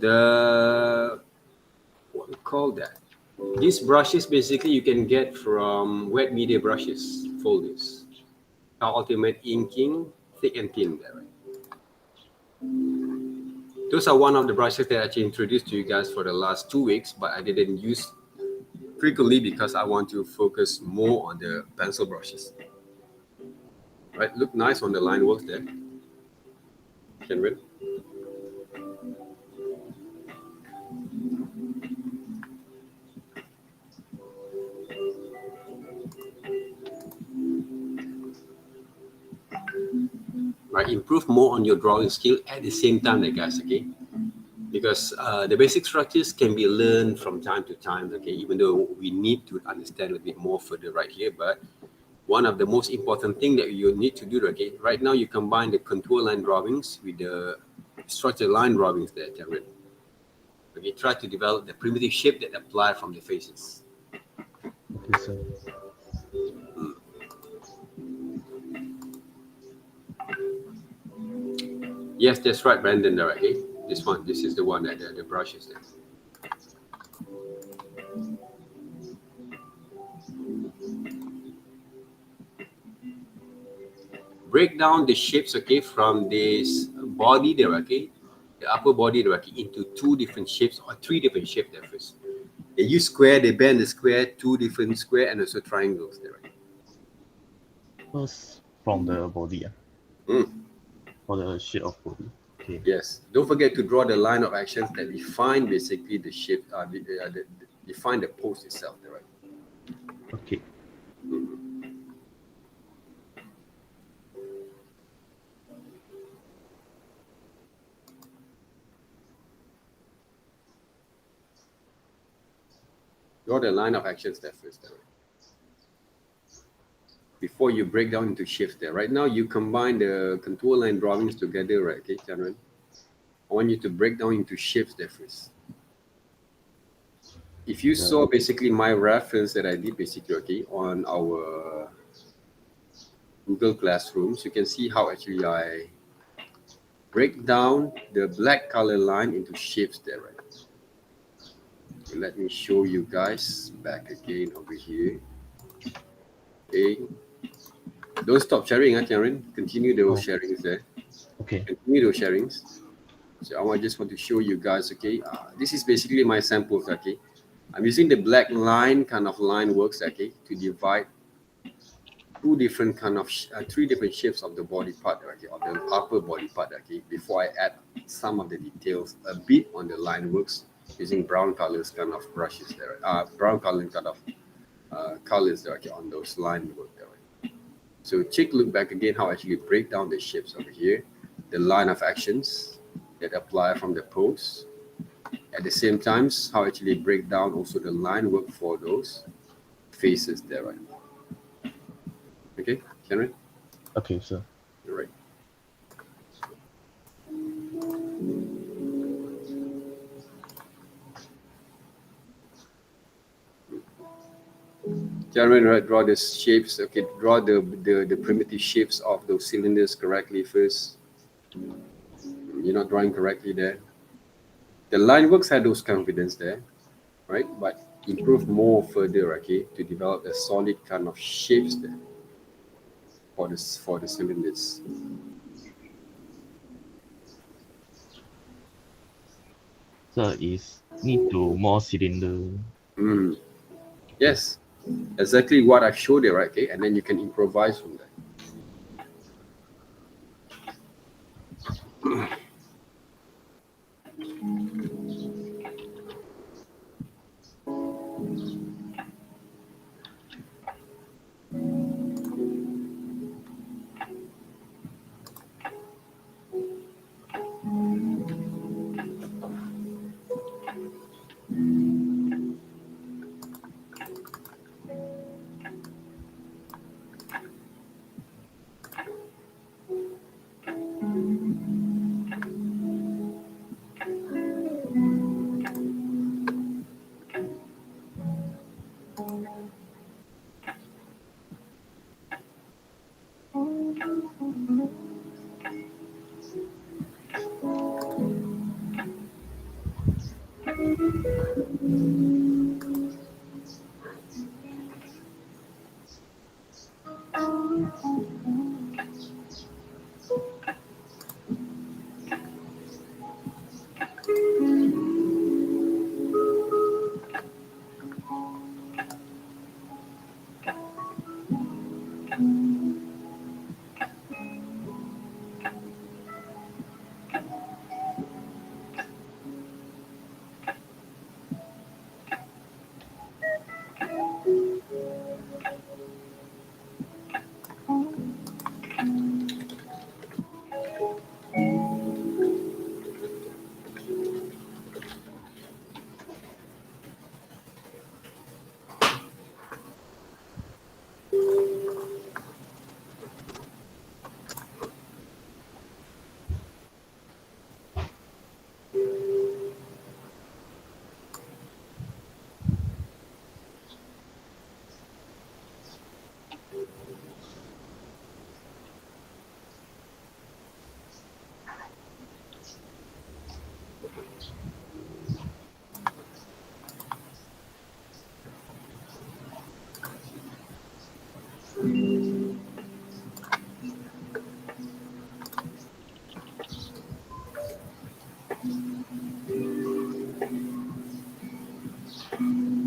The what we call that? These brushes basically you can get from wet media brushes, folders. Ultimate inking, thick and thin there, right? Those are one of the brushes that I actually introduced to you guys for the last 2 weeks, but I didn't use frequently because I want to focus more on the pencil brushes. Right, look nice on the line works there. Kenwin. Right, improve more on your drawing skill at the same time, there, guys. Okay, because the basic structures can be learned from time to time. Okay, even though we need to understand a bit more further right here, but one of the most important thing that you need to do, okay, right now you combine the contour line drawings with the structure line drawings there, Cameron. Okay, try to develop the primitive shape that apply from the faces. Okay, sir. Yes, that's right, Brandon. There, okay, this is the one that the brush is there. Break down the shapes, okay, from this body there, okay, the upper body there, okay, into two different shapes or three different shapes there first. They use square, they bend the square, two different square, and also triangles there. Right? First from the body, Mm. for the shape of body. Okay. Yes. Don't forget to draw the line of actions that define basically the shape, define the pose itself, right? Okay. Draw the line of actions there first, right? Before you break down into shapes there. Right now, you combine the contour line drawings together, right? Okay, Cameron. I want you to break down into shapes there first. If you saw basically my reference that I did basically, okay, on our Google Classrooms, you can see how actually I break down the black color line into shapes there, right? So let me show you guys back again over here. Okay. Don't stop sharing, Karen. Continue those Oh, sharings there. okay. Continue those sharings. So just want to show you guys, okay. This is basically my samples, okay. I'm using the black line kind of line works, okay, to divide two different kind of three different shapes of the body part, okay, of the upper body part, okay. Before I add some of the details, a bit on the line works using brown colors kind of brushes there, brown color kind of colors there, okay, on those line work there. So take a look back again how I actually break down the shapes over here, the line of actions that apply from the pose. At the same time, how I actually break down also the line work for those faces there, right? Okay, Henry? Okay, sir. All right. Cameron, right, draw the shapes. Okay, draw the primitive shapes of those cylinders correctly first. You're not drawing correctly there. The line works had those confidence there, right? But improve more further, okay, to develop a solid kind of shapes there for the cylinders. Sir, is need to more cylinder. Mm. Okay. Yes, exactly what I showed you, right? Okay, and then you can improvise from that.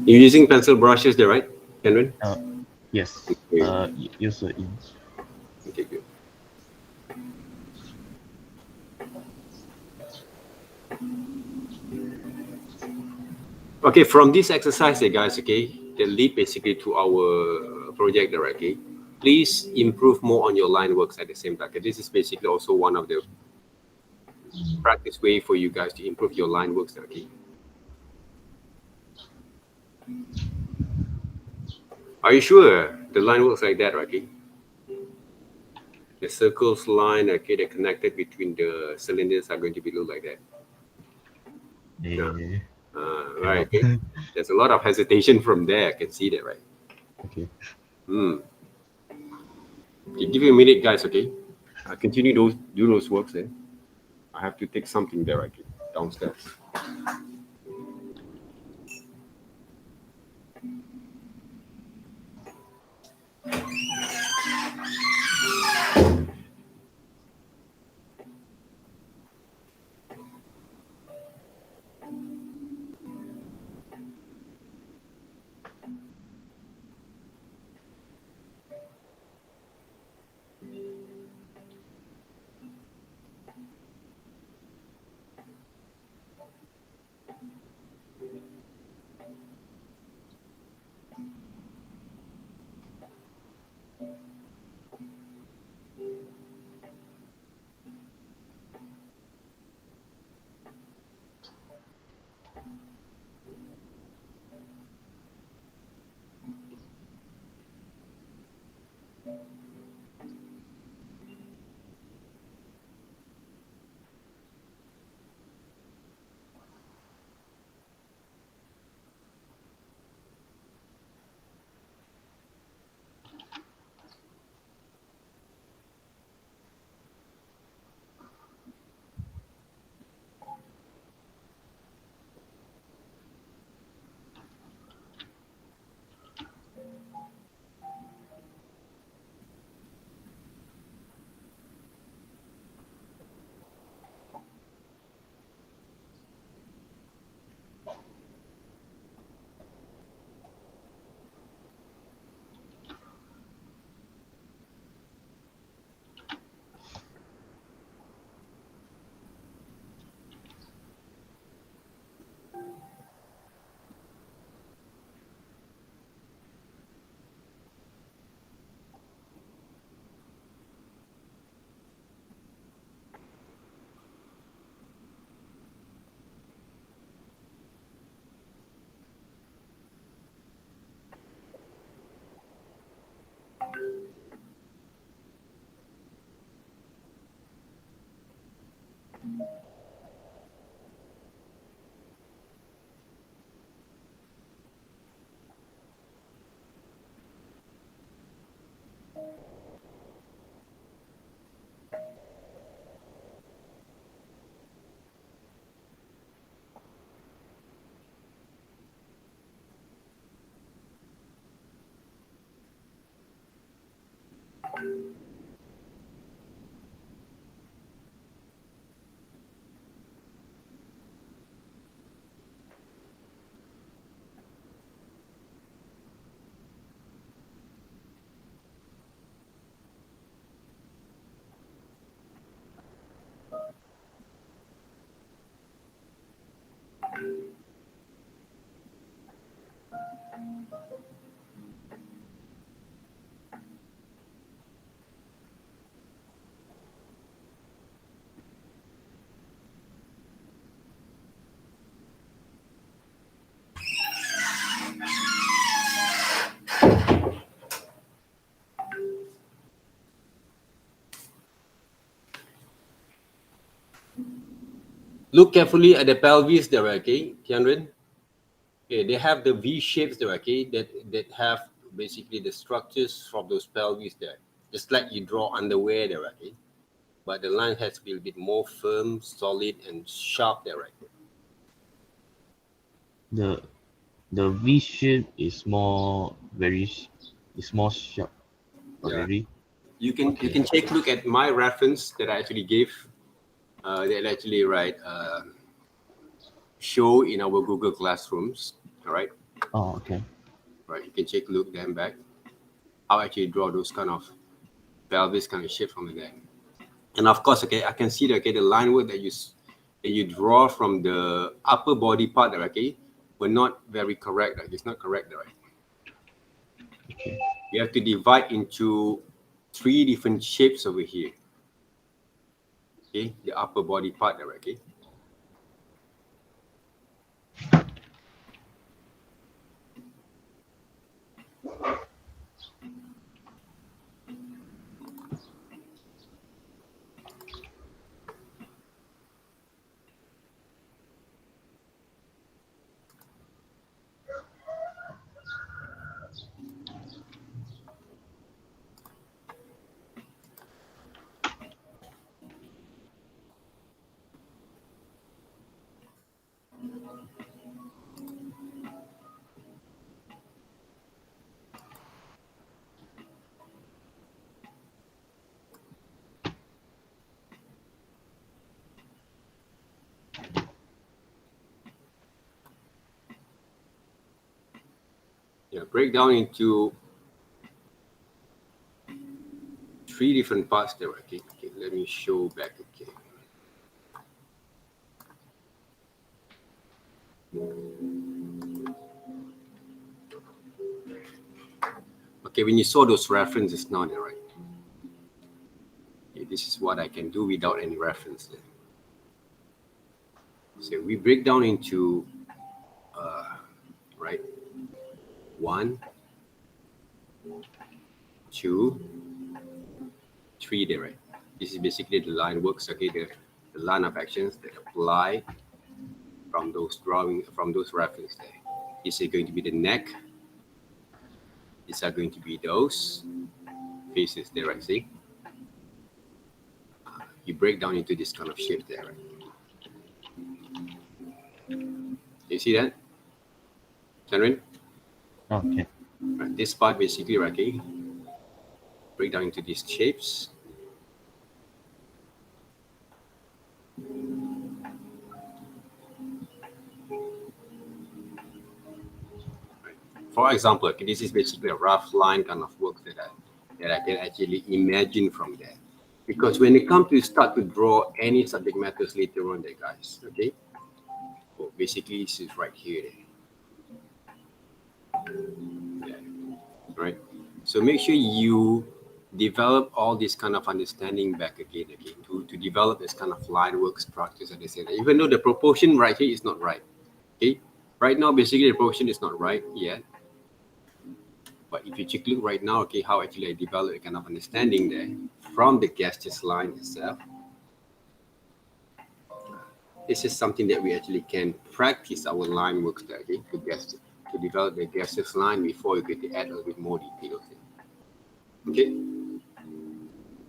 You're using pencil brushes there, right, Kenwin? Yes. Okay. Use the ink. Okay, good. Okay, from this exercise, guys, okay, that lead basically to our project there, okay. Please improve more on your line works at the same time. Okay? This is basically also one of the practice way for you guys to improve your line works there, okay. Are you sure the line works like that, okay? The circles line, okay, that connected between the cylinders are going to be look like that. Eh, Right, cannot. okay. There's a lot of hesitation from there. I can see that, right? Okay. Okay, give you a minute, guys, okay? Continue do those works there. I have to take something there, okay, downstairs. Look carefully at the pelvis there, okay, Tianren. Okay, they have the V shapes there, okay, that have basically the structures from those pelvis there. Just like you draw underwear there, okay. But the line has to be a bit more firm, solid, and sharp there, right? The V shape is more is more sharp Yeah. already. You can Okay. take a look at my reference that I actually gave. That actually show in our Google Classrooms. All right. Oh, okay. Right. You can take a look them back. I'll actually draw those kind of pelvis kind of shape from there. And of course, okay, I can see that, okay, the line work that you draw from the upper body part there, okay, were not very correct. Right? It's not correct there, right? Okay. You have to divide into 3 different shapes over here. Okay, the upper body part there, okay. Yeah, break down into 3 different parts there, okay. Okay, let me show back, okay. Okay, when you saw those references now, right? Okay, this is what I can do without any reference there. So we break down into, right, 1, 2, 3 there, right? This is basically the line works, okay, the line of actions that apply from those reference there. This is going to be the neck. These are going to be those faces there, right? See? You break down into this kind of shape there, right? You see that, Chandran? Okay. Right, this part basically, right, okay, break down into these shapes. For example, okay, this is basically a rough line kind of work that I can actually imagine from there. Because when it comes to start to draw any subject matters later on there, guys, okay? So basically, this is right here. Yeah. Right? So make sure you develop all this kind of understanding back again, to develop this kind of line work structures, as I said. Even though the proportion right here is not right, okay? Right now, basically, the proportion is not right yet. But if you take a look right now, okay, how actually I develop a kind of understanding there from the gaseous line itself, this is something that we actually can practice our line works there, okay, to develop the gaseous line before you get to add a little bit more details. Okay?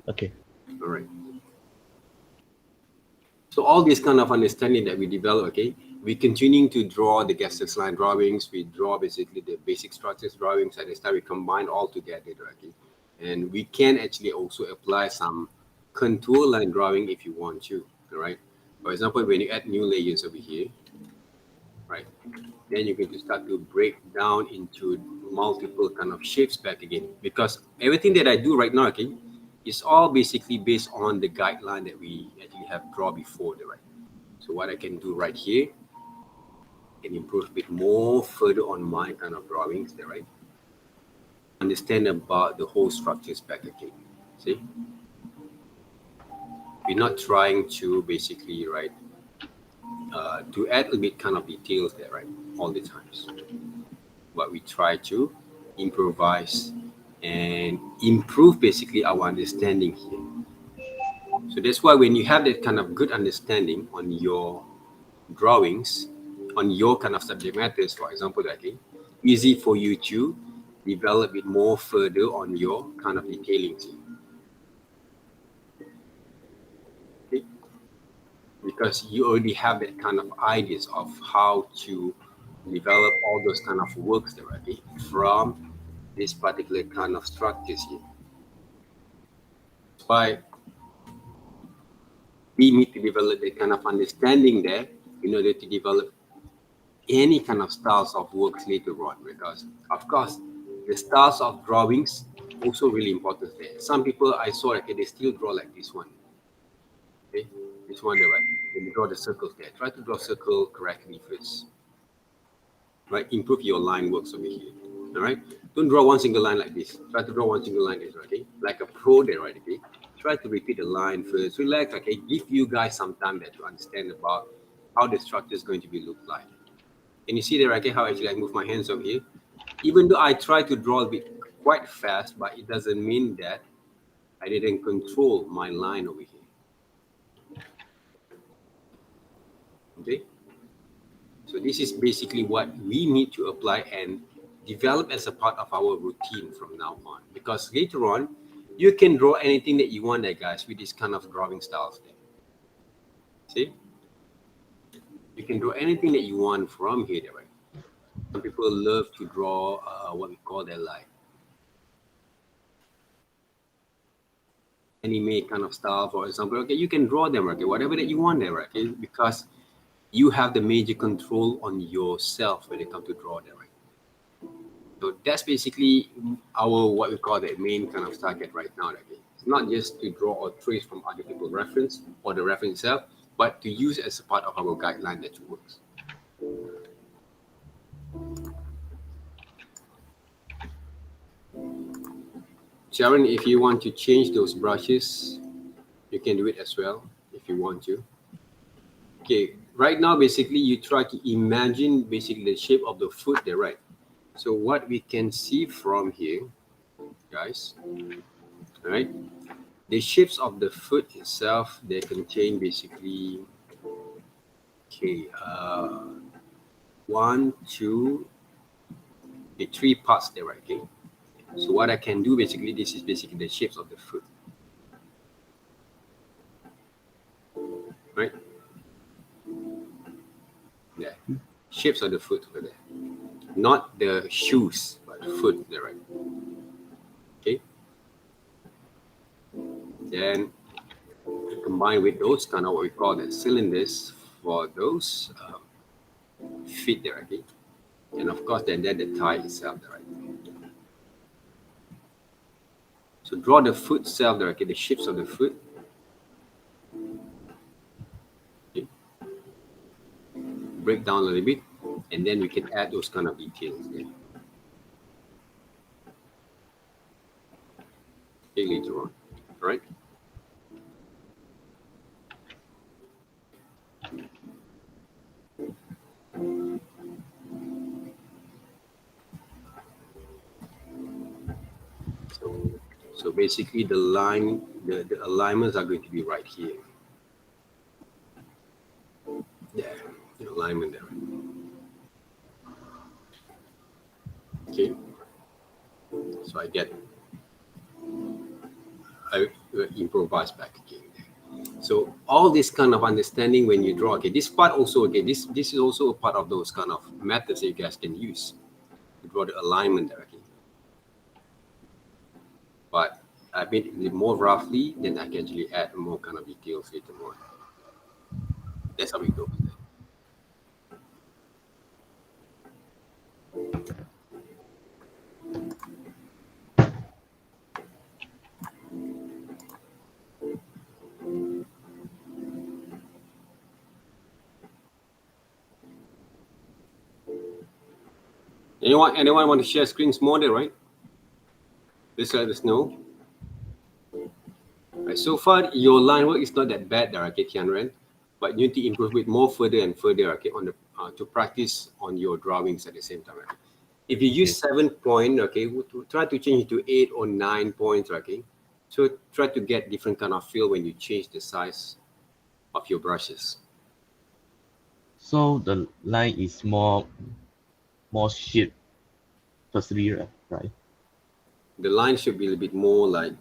Okay. All right. So all this kind of understanding that we develop, okay, we continuing to draw the gaseous line drawings. We draw basically the basic structures drawings. At this time, we combine all together, okay, and we can actually also apply some contour line drawing if you want to. All right. For example, when you add new layers over here, right, then you're going to start to break down into multiple kind of shapes back again, because everything that I do right now, okay, is all basically based on the guideline that we actually have drawn before, right? So what I can do right here can improve a bit more further on my kind of drawings there, right? Understand about the whole structures back again. See? We're not trying to basically, right, to add a bit kind of details there, right, all the times. But we try to improvise and improve basically our understanding here. So that's why when you have that kind of good understanding on your drawings on your kind of subject matters, for example, okay, easy for you to develop it more further on your kind of detailing. Okay? Because you already have that kind of ideas of how to develop all those kind of works there, okay, from this particular kind of structures here. That's why we need to develop that kind of understanding there in order to develop any kind of styles of works later on, because of course the styles of drawings also really important there. Some people I saw, okay, they still draw like this one. Okay, this one there, right? When you draw the circles there, try to draw circle correctly first. Right, improve your line works over here. All right, don't draw one single line like this. Try to draw one single line like this, okay? Like a pro there, right? Okay, try to repeat the line first. Relax, okay? Give you guys some time there to understand about how the structure is going to be look like. And you see there, okay, how actually I move my hands over here. Even though I try to draw a bit quite fast, but it doesn't mean that I didn't control my line over here. Okay, so this is basically what we need to apply and develop as a part of our routine from now on, because later on you can draw anything that you want there, guys, with this kind of drawing styles there. See, you can draw anything that you want from here there, right? Some people love to draw what we call their like anime kind of style, for example. Okay, you can draw them, okay, whatever that you want there, okay, because you have the major control on yourself when it comes to draw them, right? So that's basically our what we call the main kind of target right now. Okay, it's not just to draw or trace from other people's reference or the reference itself, but to use as a part of our guideline that works. Sharon, if you want to change those brushes, you can do it as well if you want to. Okay, right now basically you try to imagine basically the shape of the foot there, right? So what we can see from here, guys, all right, the shapes of the foot itself, they contain basically, okay, 1, 2, okay, 3 parts there, right? Okay, so what I can do basically, this is basically the shapes of the foot, right? Yeah, shapes of the foot over there, not the shoes, but the foot there, right? Okay, then combine with those kind of what we call the cylinders for those feet there, okay? And of course then the thigh itself there, right? So draw the foot itself there, okay, the shapes of the foot. Okay. Break down a little bit, and then we can add those kind of details there. Okay, later on, all right? So basically the line, the alignments are going to be right here. Yeah, the alignment there. Okay, so I improvise back again. So all this kind of understanding when you draw, okay, this part also, okay, this is also a part of those kind of methods that you guys can use to draw the alignment there, okay. But I made it more roughly, then I can actually add more kind of details later on. That's how we go with it. Anyone want to share screens more there, right? Please let us know. Right, so far your line work is not that bad there, okay, Tianren, but you need to improve it more further and further, okay, on the to practice on your drawings at the same time. Right? If you use 7 point, okay, try to change it to 8 or 9 points, okay. So try to get different kind of feel when you change the size of your brushes. So the line is more shaped firstly, right? The line should be a little bit more like,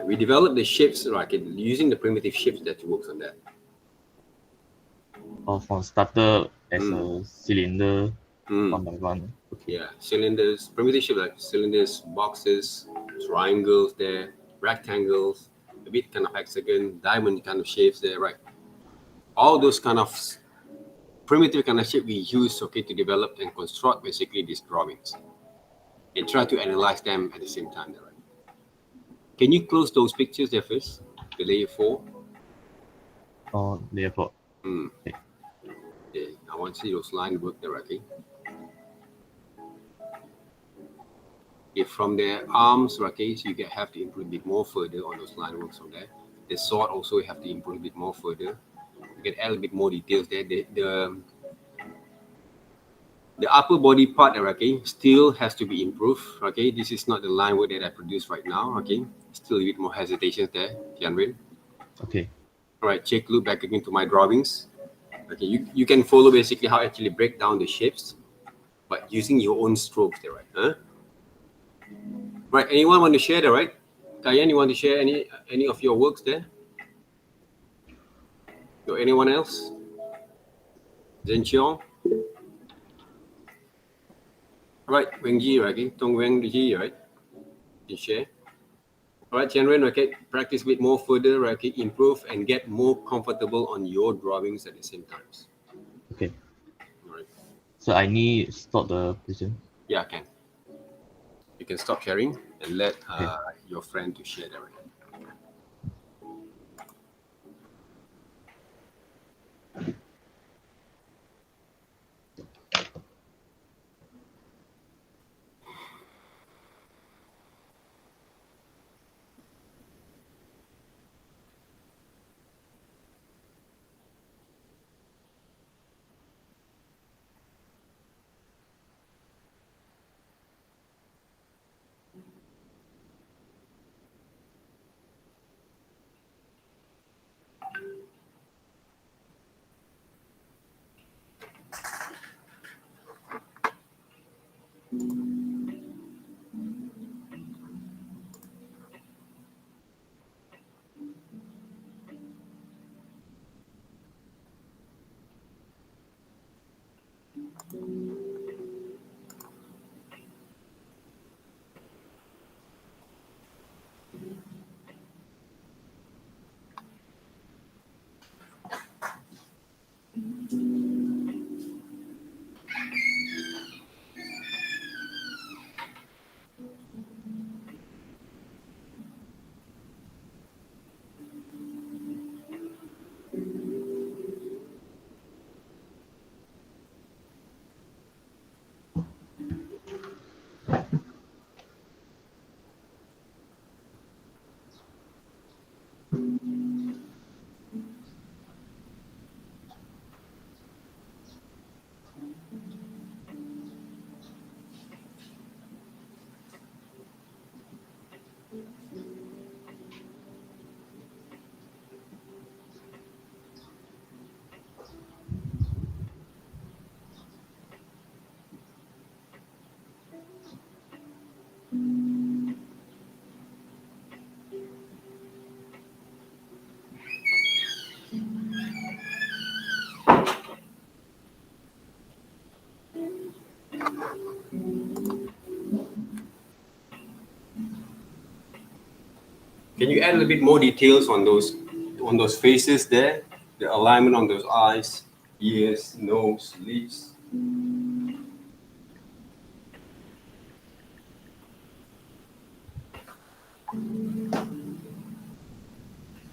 we develop the shapes, right, using the primitive shapes that works on that. Or from starter as Mm. a cylinder, Mm. one by one. Okay. Yeah, cylinders, primitive shape like cylinders, boxes, triangles there, rectangles, a bit kind of hexagon, diamond kind of shapes there, right? All those kind of primitive kind of shape we use, okay, to develop and construct basically these drawings and try to analyze them at the same time there, right? Can you close those pictures there first, the layer 4? Or therefore, Hmm. okay. Yeah, I want to see those lines work there, okay? If from the arms, okay, so have to improve a bit more further on those line works from there. The sword also have to improve a bit more further. You can add a bit more details there. The upper body part, okay, still has to be improved. Okay, this is not the line work that I produce right now. Okay, still a bit more hesitation there, Tianwen. Okay. All right, check look back again to my drawings. Okay, you can follow basically how I actually break down the shapes, but using your own strokes there, right? Huh? Right, anyone want to share that, right? Kayan, you want to share any of your works there? Or anyone else? Zhen Qiong? Right, Weng Ji, right? Okay. Tong Weng Ji, right? You share. All right, Chenren, okay, practice a bit more further, right? Okay, improve and get more comfortable on your drawings at the same time. Okay. All right. So I need stop the prison. Yeah, can. You can stop sharing and let Okay. your friend to share that. Right? Can you add a little bit more details on those faces there? The alignment on those eyes, ears, nose, lips.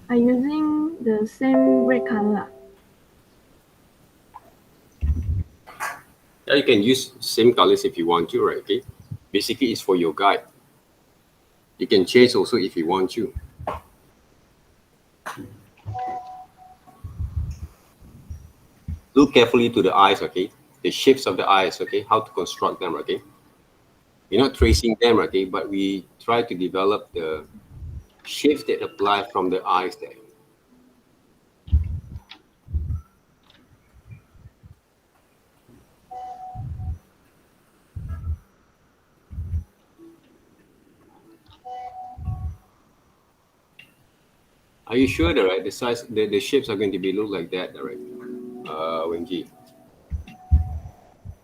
Are using the same red color. Yeah, you can use same colors if you want to, right? Okay. Basically, it's for your guide. You can change also if you want to. Look carefully to the eyes, okay? The shapes of the eyes, okay? How to construct them, okay? We're not tracing them, okay? But we try to develop the shapes that apply from the eyes there. Are you sure that right? The size, the shapes are going to be look like that, right? Wenji.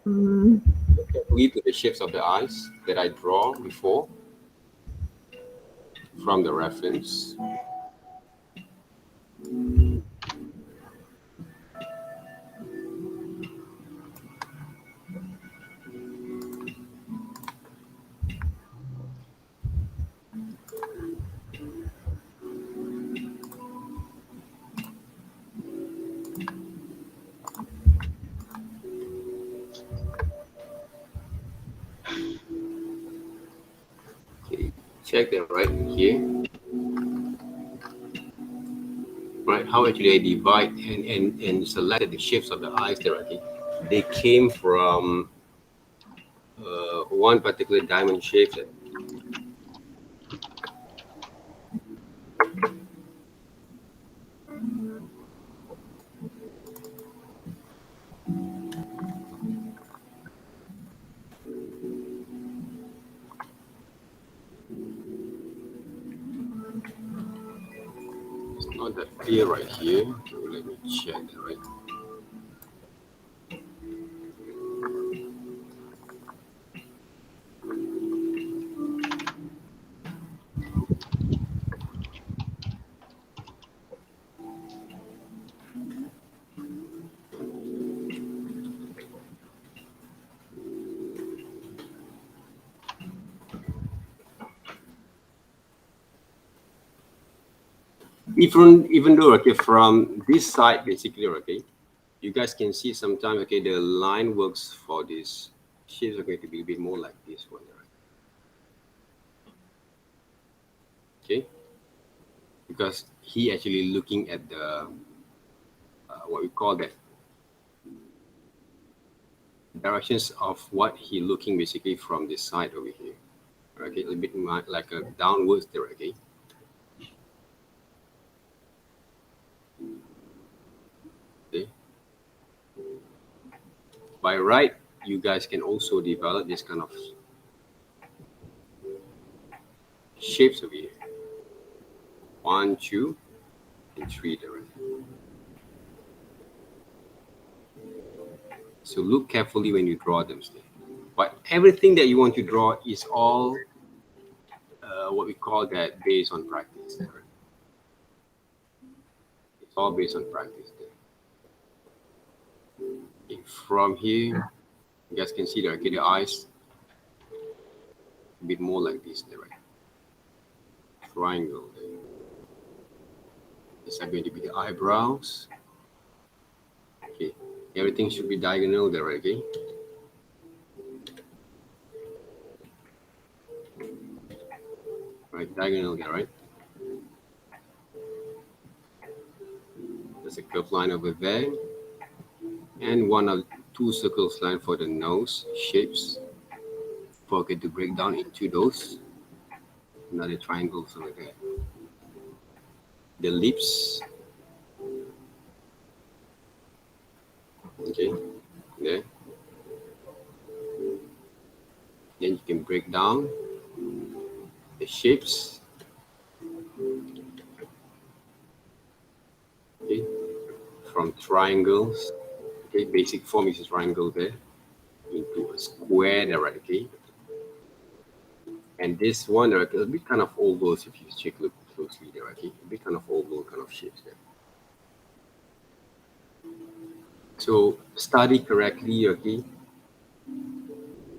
Mm, Lead to the shapes of the eyes that I draw before from the reference. Okay, check that right here. Right, how actually I divide and selected the shapes of the eyes there, okay? They came from one particular diamond shape. It's not that clear right here. Okay, let me check that right. Even though okay, from this side basically, okay, you guys can see sometimes okay, the line works for this shapes are going to be a bit more like this one, right? Okay, because he actually looking at the what we call that directions of what he looking basically from this side over here. Okay, a little bit more like a downwards there, okay. Okay. By right, you guys can also develop this kind of shapes over here. 1, 2, and 3 there. So look carefully when you draw them. But everything that you want to draw is all what we call that based on practice. It's all based on practice. Okay, from here, you guys can see that okay, the eyes a bit more like this there, right? Triangle there. These are going to be the eyebrows. Okay, everything should be diagonal there, okay? Right, diagonal there, right? There's a curved line over there, and one of 2 circles line for the nose shapes. Forget to break down into those. Another triangles over there. The lips. Okay, there. Then you can break down the shapes. Okay, from triangles. Okay, basic form is a triangle there into a square there, right? Okay. And this one, right, a bit kind of ovals if you check look closely there, okay? A bit kind of oval kind of shapes there. So study correctly, okay?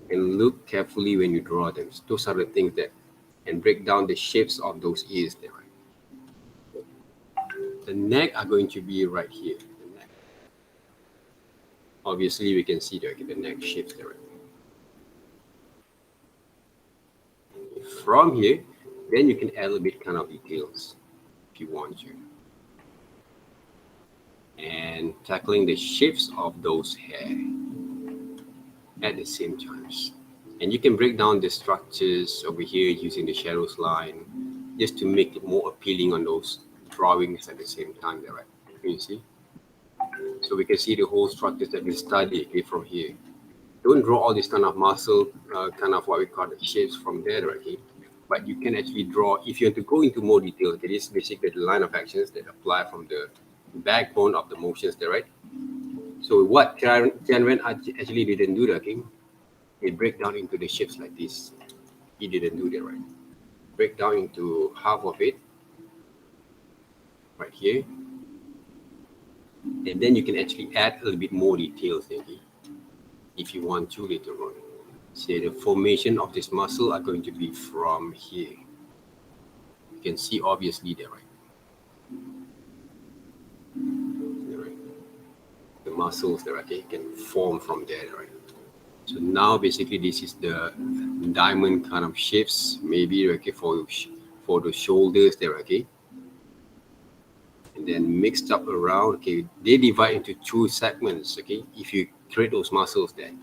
And look carefully when you draw them. Those are the things that, and break down the shapes of those ears there, right? The neck are going to be right here. The neck. Obviously, we can see there, okay, the neck shapes there, right? From here, then you can add a little bit kind of details if you want to. And tackling the shapes of those hair at the same times. And you can break down the structures over here using the shadows line just to make it more appealing on those drawings at the same time there, right? Can you see? So we can see the whole structures that we study okay, from here. Don't draw all this kind of muscle, kind of what we call the shapes from there, right? Okay? but you can actually draw, if you want to go into more detail, it is basically the line of actions that apply from the backbone of the motions there, right? So what Tianwen actually didn't do that, okay? It break down into the shapes like this. He didn't do that, right? Break down into half of it, right here. And then you can actually add a little bit more details, okay? If you want to later on. Say the formation of this muscle are going to be from here. You can see obviously there, right? There, right? The muscles there, okay, can form from there, right? So now basically this is the diamond kind of shapes, maybe, okay, for the shoulders there, okay? And then mixed up around, okay, they divide into two segments, okay, if you create those muscles there.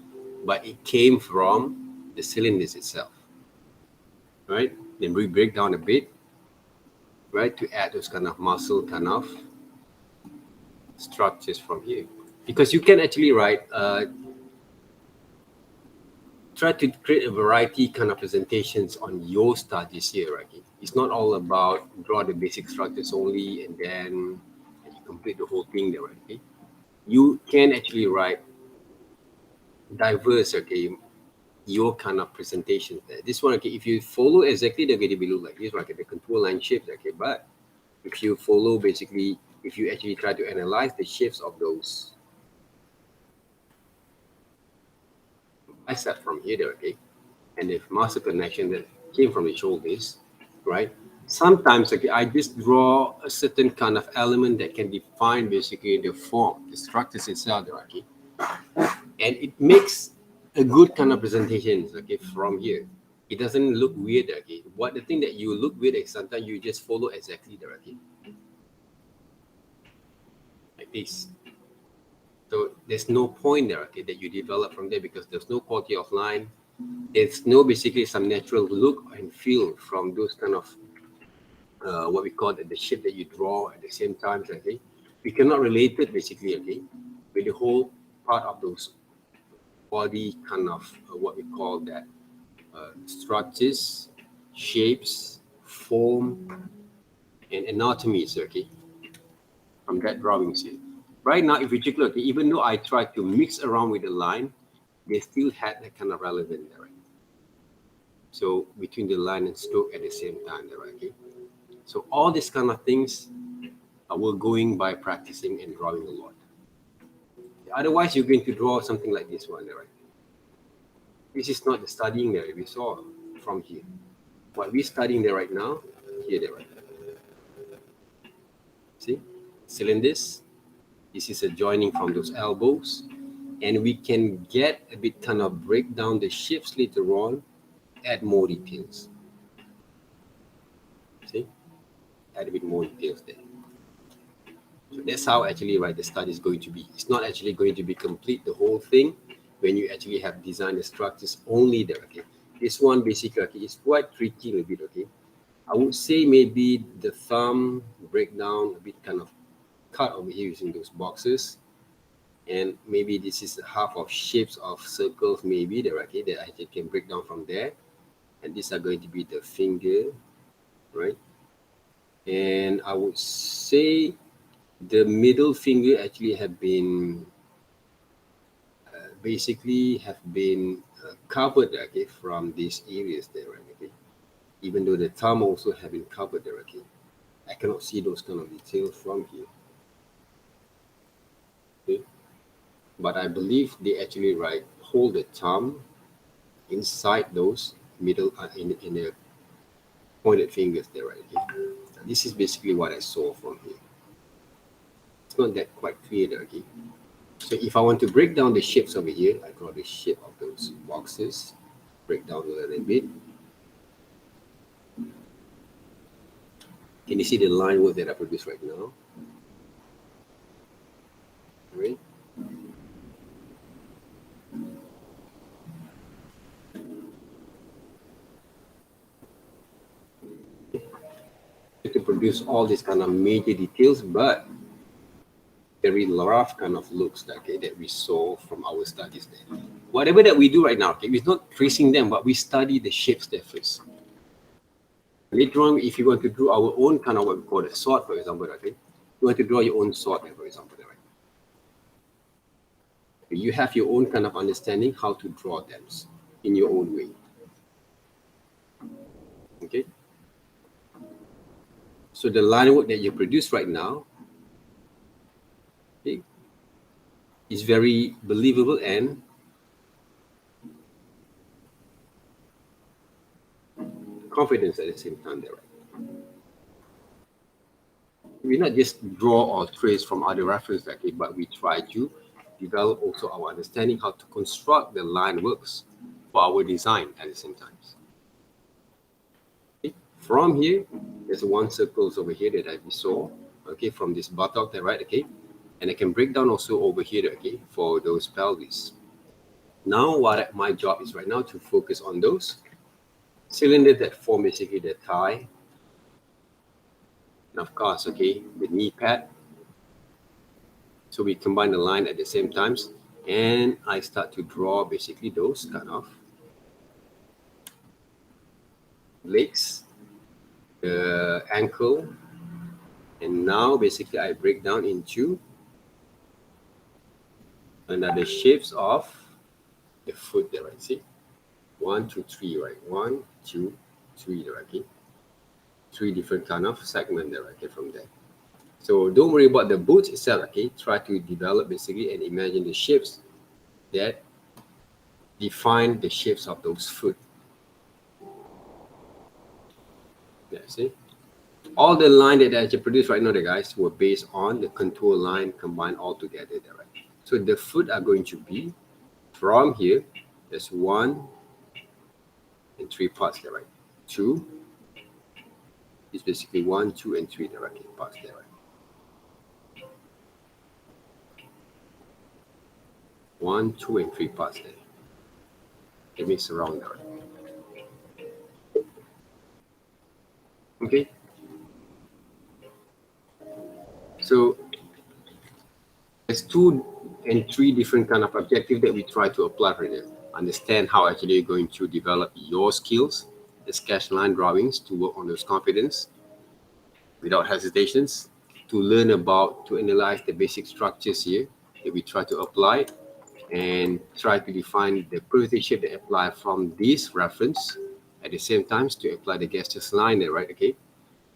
But it came from the cylinders itself, right? Then we break down a bit, right, to add those kind of muscle kind of structures from here. Because you can actually try to create a variety kind of presentations on your studies here, right? It's not all about draw the basic structures only and then you complete the whole thing there, right? Okay? You can actually write diverse, okay, your kind of presentations there. This one, okay, if you follow exactly, they're going to be look like this, right? Okay, the contour line shapes, okay, but if you follow basically, if you actually try to analyze the shapes of those bicep from here, okay, and the muscle connection that came from the shoulders, right? Sometimes, okay, I just draw a certain kind of element that can define basically the form, the structures itself, okay, and it makes a good kind of presentations, okay, from here. It doesn't look weird, okay. What the thing that you look weird is sometimes you just follow exactly the, okay, like this. So there's no point there, okay, that you develop from there because there's no quality of line. There's no basically some natural look and feel from those kind of what we call the shape that you draw at the same time, okay. We cannot relate it basically, okay, with the whole part of those body kind of what we call that structures, shapes, form, and anatomies, okay, from that drawings here. Right now, if you take a look, even though I tried to mix around with the line, they still had that kind of relevant there, right? So between the line and stroke at the same time there, okay? So all these kind of things we're going by practicing and drawing a lot. Otherwise, you're going to draw something like this one there, right? This is not the studying there we saw from here. What we're studying there right now, here there, right? See? Cylinders. This is a joining from those elbows. And we can get a bit kind of break down the shapes later on, add more details. See? Add a bit more details there. So that's how actually, right, the study is going to be. It's not actually going to be complete, the whole thing, when you actually have designed the structures only there, okay? This one basically, okay, is quite tricky a little bit, okay? I would say maybe the thumb breakdown a bit kind of cut over here using those boxes. And maybe this is half of shapes of circles, maybe there, okay, that I can break down from there. And these are going to be the finger, right? And I would say the middle finger actually have been covered, okay, from these areas there, right? Okay, even though the thumb also have been covered there, okay. I cannot see those kind of details from here. Okay, but I believe they actually hold the thumb inside those middle in the pointed fingers there, right? Okay. This is basically what I saw from here. It's not that quite clear there, okay. So if I want to break down the shapes over here, I draw the shape of those boxes, break down a little bit. Can you see the line work that I produced right now? All right. To produce all these kind of major details, but very rough kind of looks, okay, that we saw from our studies there. Whatever that we do right now, okay, we're not tracing them, but we study the shapes there first. Later on, if you want to draw our own kind of what we call a sword, for example, okay, you want to draw your own sword, for example, right? You have your own kind of understanding how to draw them in your own way. Okay. So the line work that you produce right now, okay, is very believable and confidence at the same time there. We not just draw or trace from other reference, okay, but we try to develop also our understanding how to construct the line works for our design at the same time. Okay. From here, there's one circle over here that I saw, okay, from this buttock there, right, okay, and I can break down also over here, okay, for those pelvis. Now, what my job is right now to focus on those cylinders that form basically the thigh, and of course, okay, the knee pad. So we combine the line at the same times, and I start to draw basically those kind of legs, the ankle, and now basically I break down into another shapes of the foot there, right? See, 1, 2, 3, right? 1, 2, 3 there, okay? 3 different kind of segment there, okay, from there. So don't worry about the boots itself, okay? Try to develop basically and imagine the shapes that define the shapes of those foot. Yeah, see? All the line that I just produced right now, the guys, were based on the contour line combined all together there, right? So the foot are going to be from here, there's 1 and 3 parts there, right? 2 is basically 1, 2, and 3 there, right? Parts there, right? 1, 2, and 3 parts there. It makes around there. Okay. So there's 2 and 3 different kind of objectives that we try to apply for it. Understand how actually you're going to develop your skills, the sketch line drawings to work on those confidence without hesitations, to learn about, to analyze the basic structures here that we try to apply, and try to define the primitive shape that apply from this reference at the same time to apply the gestures line there, right? Okay,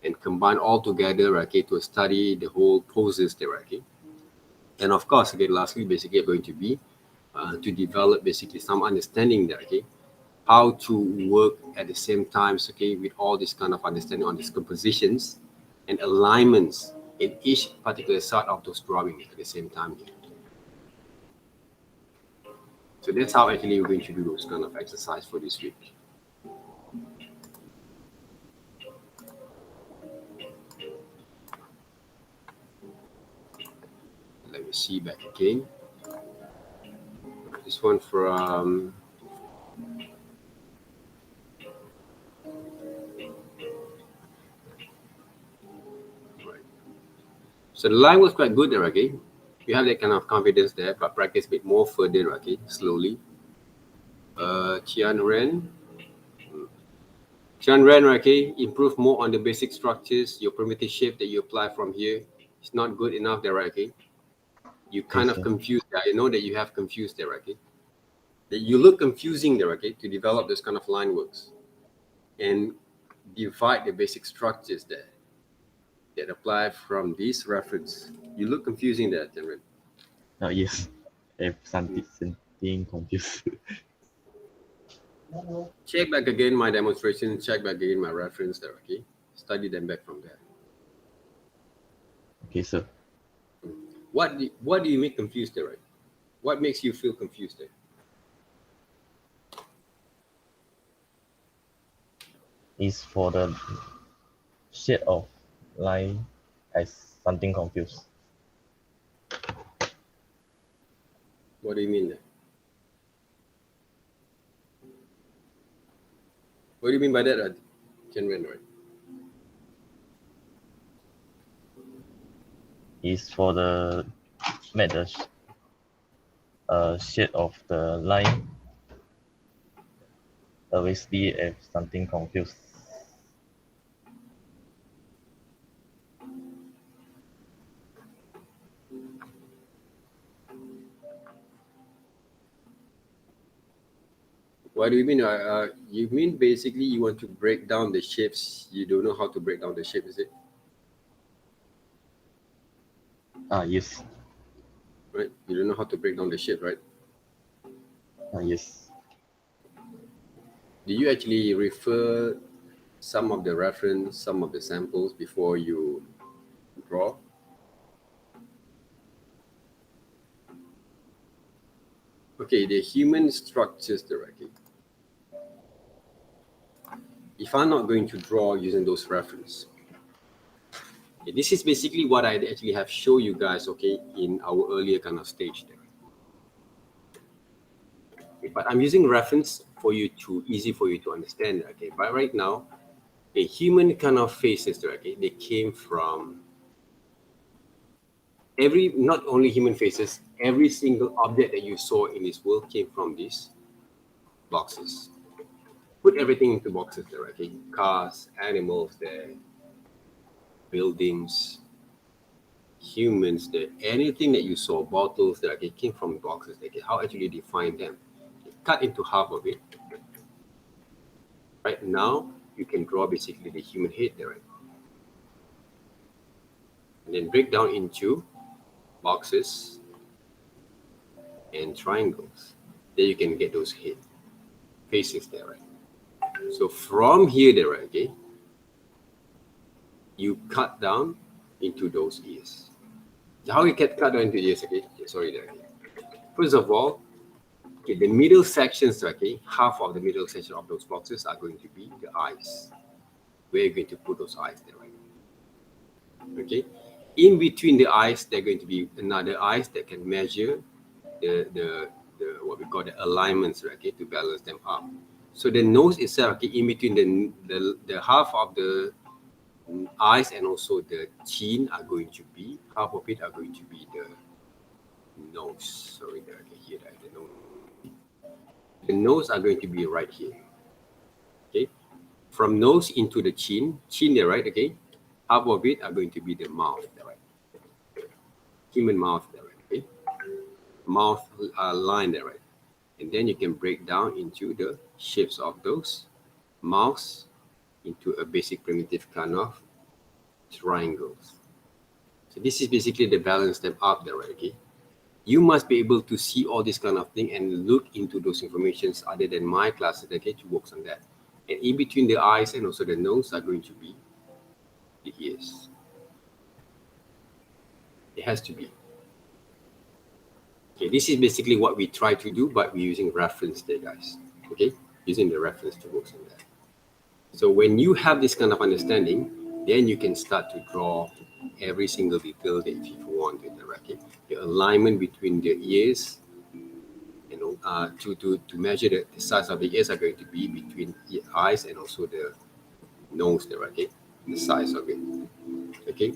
and combine all together, okay, to study the whole poses there, okay. And of course, again, lastly, basically going to be to develop basically some understanding there, okay, how to work at the same times, okay, with all this kind of understanding on these compositions and alignments in each particular side of those drawings at the same time here. So that's how actually we're going to do those kind of exercise for this week. Let me see back again. This one from right. So the line was quite good there, okay. You have that kind of confidence there, but practice a bit more further, okay, slowly. Tian Ren, okay, improve more on the basic structures. Your primitive shape that you apply from here is not good enough there, okay. You kind of confused there. I know that you have confused there, okay. That you look confusing there, okay, to develop this kind of line works and divide the basic structures there that apply from this reference. You look confusing there, Tian Ren. Oh, yes. I have something confused. Check back again my demonstration, check back again my reference there, okay? Study them back from there. Okay, sir. What do you make confused there, right? What makes you feel confused there? Is for the shade of line as something confused. What do you mean there? What do you mean by that, Tian-Ren, right? Is for the shade of the line obviously if something confused. What do you mean? You mean basically you want to break down the shapes. You don't know how to break down the shape, is it? Yes. Right? You don't know how to break down the shape, right? Yes. Do you actually refer some of the reference, some of the samples before you draw? Okay, the human structures directly. If I'm not going to draw using those reference, okay, this is basically what I actually have show you guys, okay, in our earlier kind of stage there. Okay, but I'm using reference for you to easy for you to understand, okay. But right now, a human kind of faces there, okay, they came from not only human faces, every single object that you saw in this world came from these boxes. Put everything into boxes there, okay? Cars, animals there, buildings, humans there, anything that you saw, bottles there, okay, came from boxes. Okay, how actually define them? Cut into half of it. Right now, you can draw basically the human head there, right? And then break down into boxes and triangles. Then you can get those head faces there, right? So from here there, okay, you cut down into those ears. How you can cut down into ears, okay? Sorry there. First of all, okay, the middle sections, okay, half of the middle section of those boxes are going to be the eyes. Where you're going to put those eyes there, right? Okay. In between the eyes, they're going to be another eyes that can measure the what we call the alignments, right? Okay, to balance them up. So the nose itself, okay, in between the half of the eyes and also the chin are going to be, half of it are going to be the nose. Sorry, there, okay, here, the nose. The nose are going to be right here. Okay, from nose into the chin there, right? Okay, half of it are going to be the mouth, there, right? Human mouth, there, right? Okay, mouth line there, right? And then you can break down into the shapes of those mouths into a basic primitive kind of triangles. So this is basically the balance them up there, right? Okay, you must be able to see all this kind of thing and look into those informations other than my classes, okay, to work on that. And in between the eyes and also the nose are going to be the ears. It has to be. Okay, this is basically what we try to do, but we're using reference there, guys. Okay, using the reference to work on that. So when you have this kind of understanding, then you can start to draw every single detail that if you want in the racket. The alignment between the ears, you know, to measure the size of the ears are going to be between the eyes and also the nose there, okay? The size of it, okay?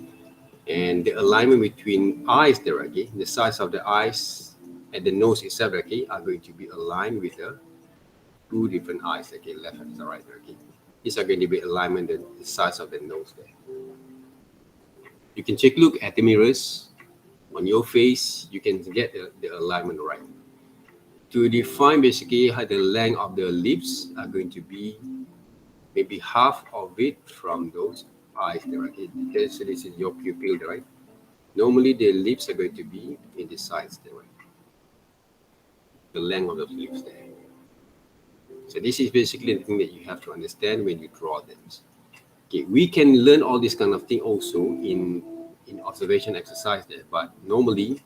And the alignment between eyes there, okay? The size of the eyes and the nose itself, okay, are going to be aligned with the two different eyes, okay, left and right, okay? These are going to be alignment the size of the nose there. You can take a look at the mirrors on your face. You can get the alignment right. To define basically how the length of the lips are going to be maybe half of it from those eyes there, right? Okay, so this is your pupil, right? Normally the lips are going to be in the sides there, right? The length of the lips there. So this is basically the thing that you have to understand when you draw them. Okay, we can learn all this kind of thing also in observation exercise there, but normally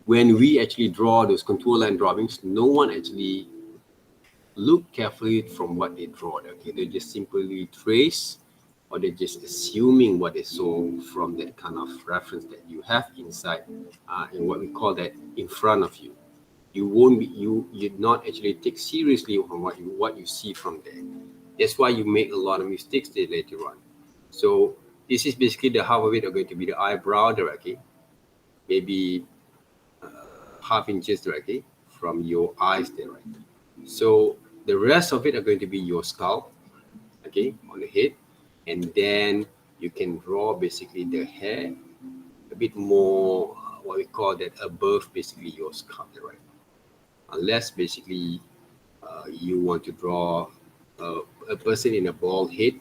when we actually draw those contour line drawings, no one actually look carefully from what they draw. Okay, they just simply trace, or they're just assuming what they saw from that kind of reference that you have inside, and what we call that in front of you. You won't be you'd not actually take seriously on what you see from there. That's why you make a lot of mistakes there later on. So this is basically the half of it are going to be the eyebrow directly, maybe half inches directly from your eyes there, right? So the rest of it are going to be your scalp, okay, on the head, and then you can draw basically the hair a bit more, what we call that above basically your scalp there, right? Unless basically you want to draw a person in a bald head,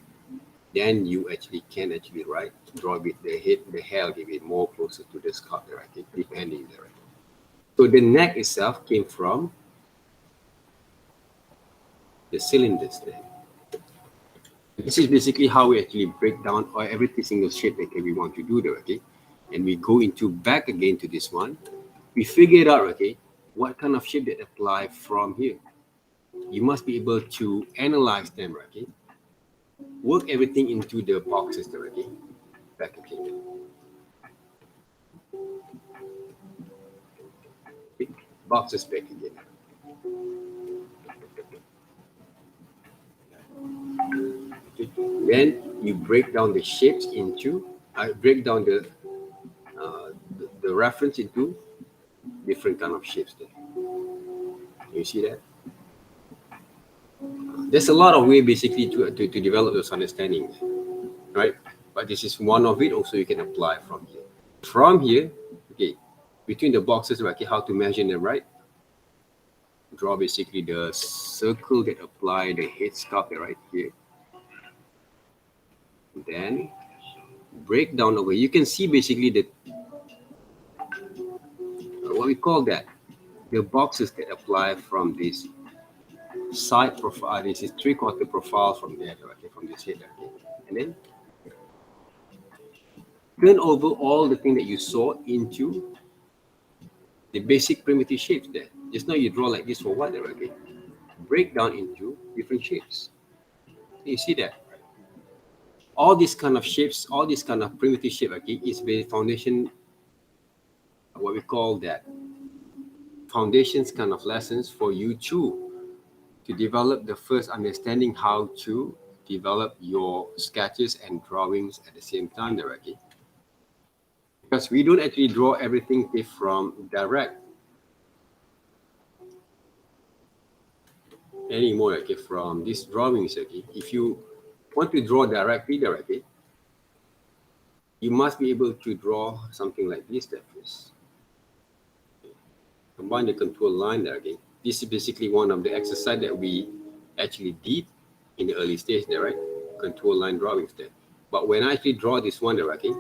then you actually can actually draw with the head, the hair a bit more closer to the scalp, right? Depending there. So the neck itself came from the cylinders there. This is basically how we actually break down every single shape that we want to do there, okay? And we go into back again to this one. We figure out, okay, what kind of shape that apply from here. You must be able to analyze them, okay? Work everything into the boxes there, okay? Back again. Okay. Boxes back again. Okay. Then you break down the shapes into, break down the reference into different kind of shapes there. You see that? There's a lot of way basically to develop this understanding, right? But this is one of it. Also, you can apply from here. From here, okay, between the boxes, okay, how to measure them, right? Draw basically the circle that apply the head sculpt right here. Then break down over. You can see basically the what we call that, the boxes that apply from this side profile. This is 3/4 profile from there, okay, from this head, okay. And then turn over all the thing that you saw into the basic primitive shapes there. Just now you draw like this for what, okay? Break down into different shapes. You see that? All these kind of shapes, all these kind of primitive shape, okay, is the foundation, what we call that, foundations kind of lessons for you to develop the first understanding how to develop your sketches and drawings at the same time there, okay? Because we don't actually draw everything from direct anymore, okay, from these drawings, okay? If you want to draw directly, you must be able to draw something like this there first. Combine the contour line there again. This is basically one of the exercise that we actually did in the early stage there, right? Contour line drawings there. But when I actually draw this one there, okay,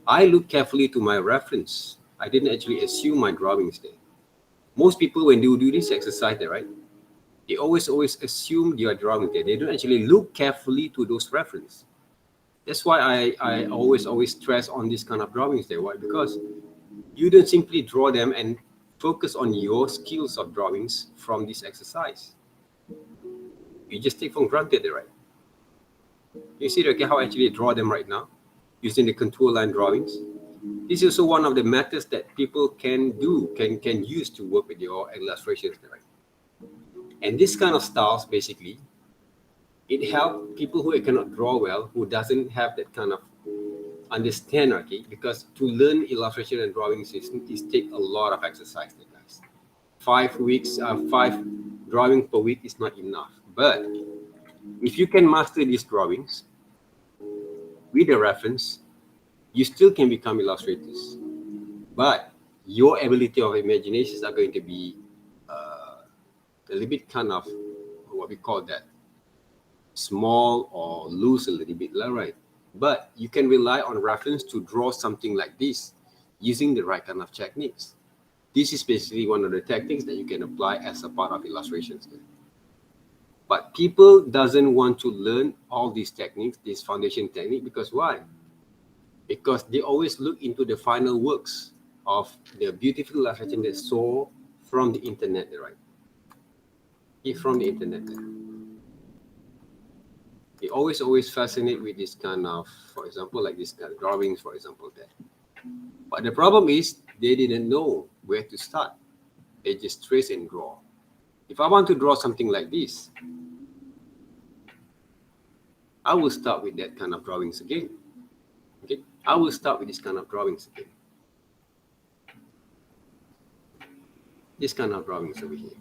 I look carefully to my reference. I didn't actually assume my drawings there. Most people, when they do this exercise there, right, they always assume their drawing there. They don't actually look carefully to those reference. That's why I always stress on this kind of drawings there. Why? Because you don't simply draw them and focus on your skills of drawings from this exercise. You just take for granted, right? You see, okay, how I actually draw them right now using the contour line drawings. This is also one of the methods that people can use to work with your illustrations, right? And this kind of styles, basically, it helps people who cannot draw well, who doesn't have that kind of understand, okay? Because to learn illustration and drawings is take a lot of exercise, guys. 5 weeks, 5 drawing per week is not enough. But if you can master these drawings with a reference, you still can become illustrators. But your ability of imaginations are going to be a little bit kind of what we call that, small or loose a little bit, right? But you can rely on reference to draw something like this using the right kind of techniques. This is basically one of the techniques that you can apply as a part of illustrations. But people doesn't want to learn all these techniques, this foundation technique, because why? Because they always look into the final works of the beautiful illustration they saw from the internet, right? From the internet. They always fascinate with this kind of, for example, like this kind of drawings, for example, there. But the problem is they didn't know where to start. They just trace and draw. If I want to draw something like this, I will start with that kind of drawings again. Okay, I will start with this kind of drawings again. This kind of drawings over here.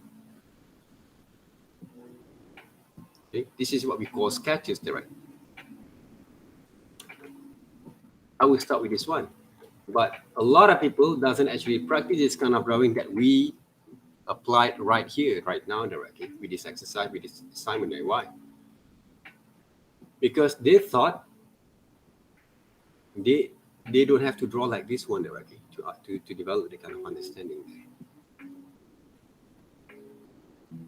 Okay, this is what we call sketches, right? I will start with this one. But a lot of people doesn't actually practice this kind of drawing that we applied right here, right now, directly with this exercise, with this assignment. Why? Because they thought they don't have to draw like this one directly to develop the kind of understanding.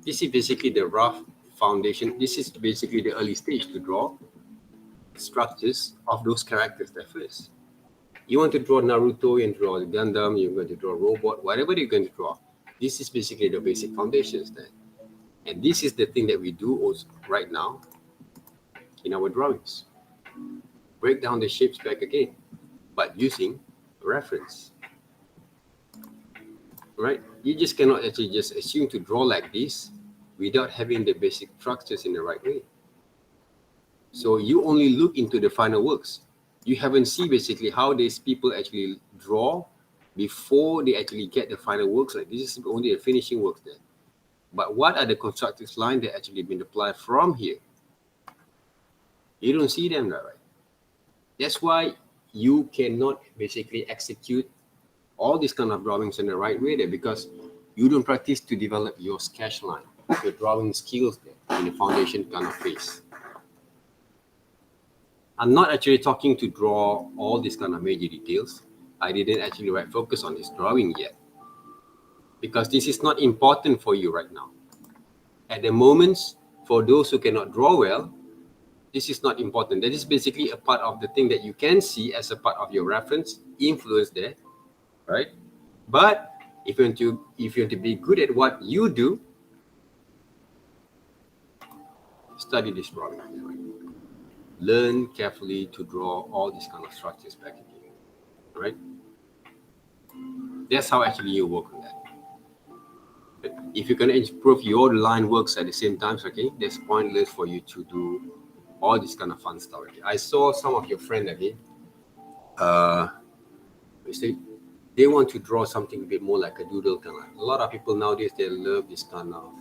This is basically the rough foundation. This is basically the early stage to draw structures of those characters there first. You want to draw Naruto, you want to draw Gundam, you're going to draw robot, whatever you're going to draw. This is basically the basic foundations there. And this is the thing that we do also right now in our drawings. Break down the shapes back again, but using reference. Right? You just cannot actually just assume to draw like this without having the basic structures in the right way. So you only look into the final works. You haven't seen basically how these people actually draw before they actually get the final works. Like this is only the finishing works there. But what are the constructive lines that actually been applied from here? You don't see them there, right? That's why you cannot basically execute all these kind of drawings in the right way there, because you don't practice to develop your sketch line, your drawing skills there in the foundation kind of phase. I'm not actually talking to draw all these kind of major details. I didn't actually focus on this drawing yet, because this is not important for you right now. At the moment, for those who cannot draw well, this is not important. That is basically a part of the thing that you can see as a part of your reference, influence there, right? But if you want to be good at what you do, study this drawing. Right? Learn carefully to draw all these kind of structures back again, right? That's how actually you work on that. But if you can improve your line works at the same time, okay, that's pointless for you to do all this kind of fun stuff. Okay? I saw some of your friends again. They want to draw something a bit more like a doodle kind of. A lot of people nowadays, they love this kind of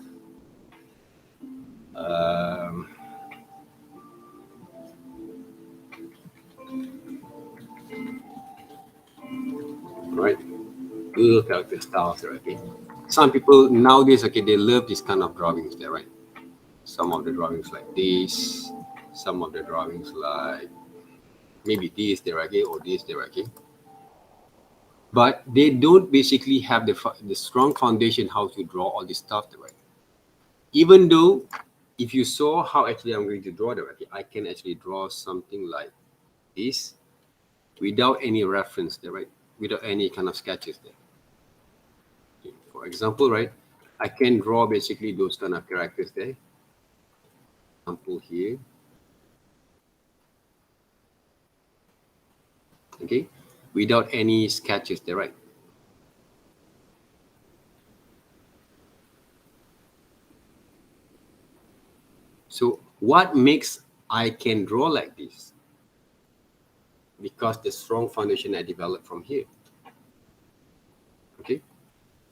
right, doodle character styles there, okay. Some people nowadays, okay, they love this kind of drawings there, right? Some of the drawings like this, some of the drawings like maybe this there, okay, or this there, okay. But they don't basically have the strong foundation how to draw all this stuff there, right? Even though if you saw how actually I'm going to draw there, okay, I can actually draw something like this without any reference there, right? Without any kind of sketches there. Okay. For example, right, I can draw basically those kind of characters there. Example here. Okay, without any sketches there, right? So what makes I can draw like this? Because the strong foundation I developed from here. Okay,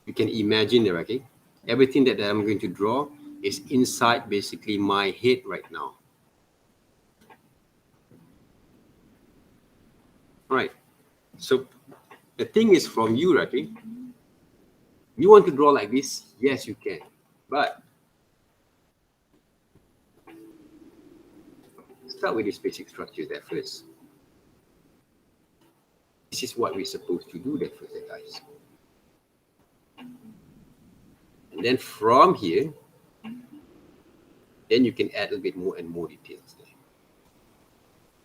you can imagine there, okay? Everything that I'm going to draw is inside basically my head right now. All right, so the thing is from you, okay? You want to draw like this? Yes, you can, but start with this basic structure there first. This is what we're supposed to do there first, guys. And then from here, then you can add a bit more and more details there.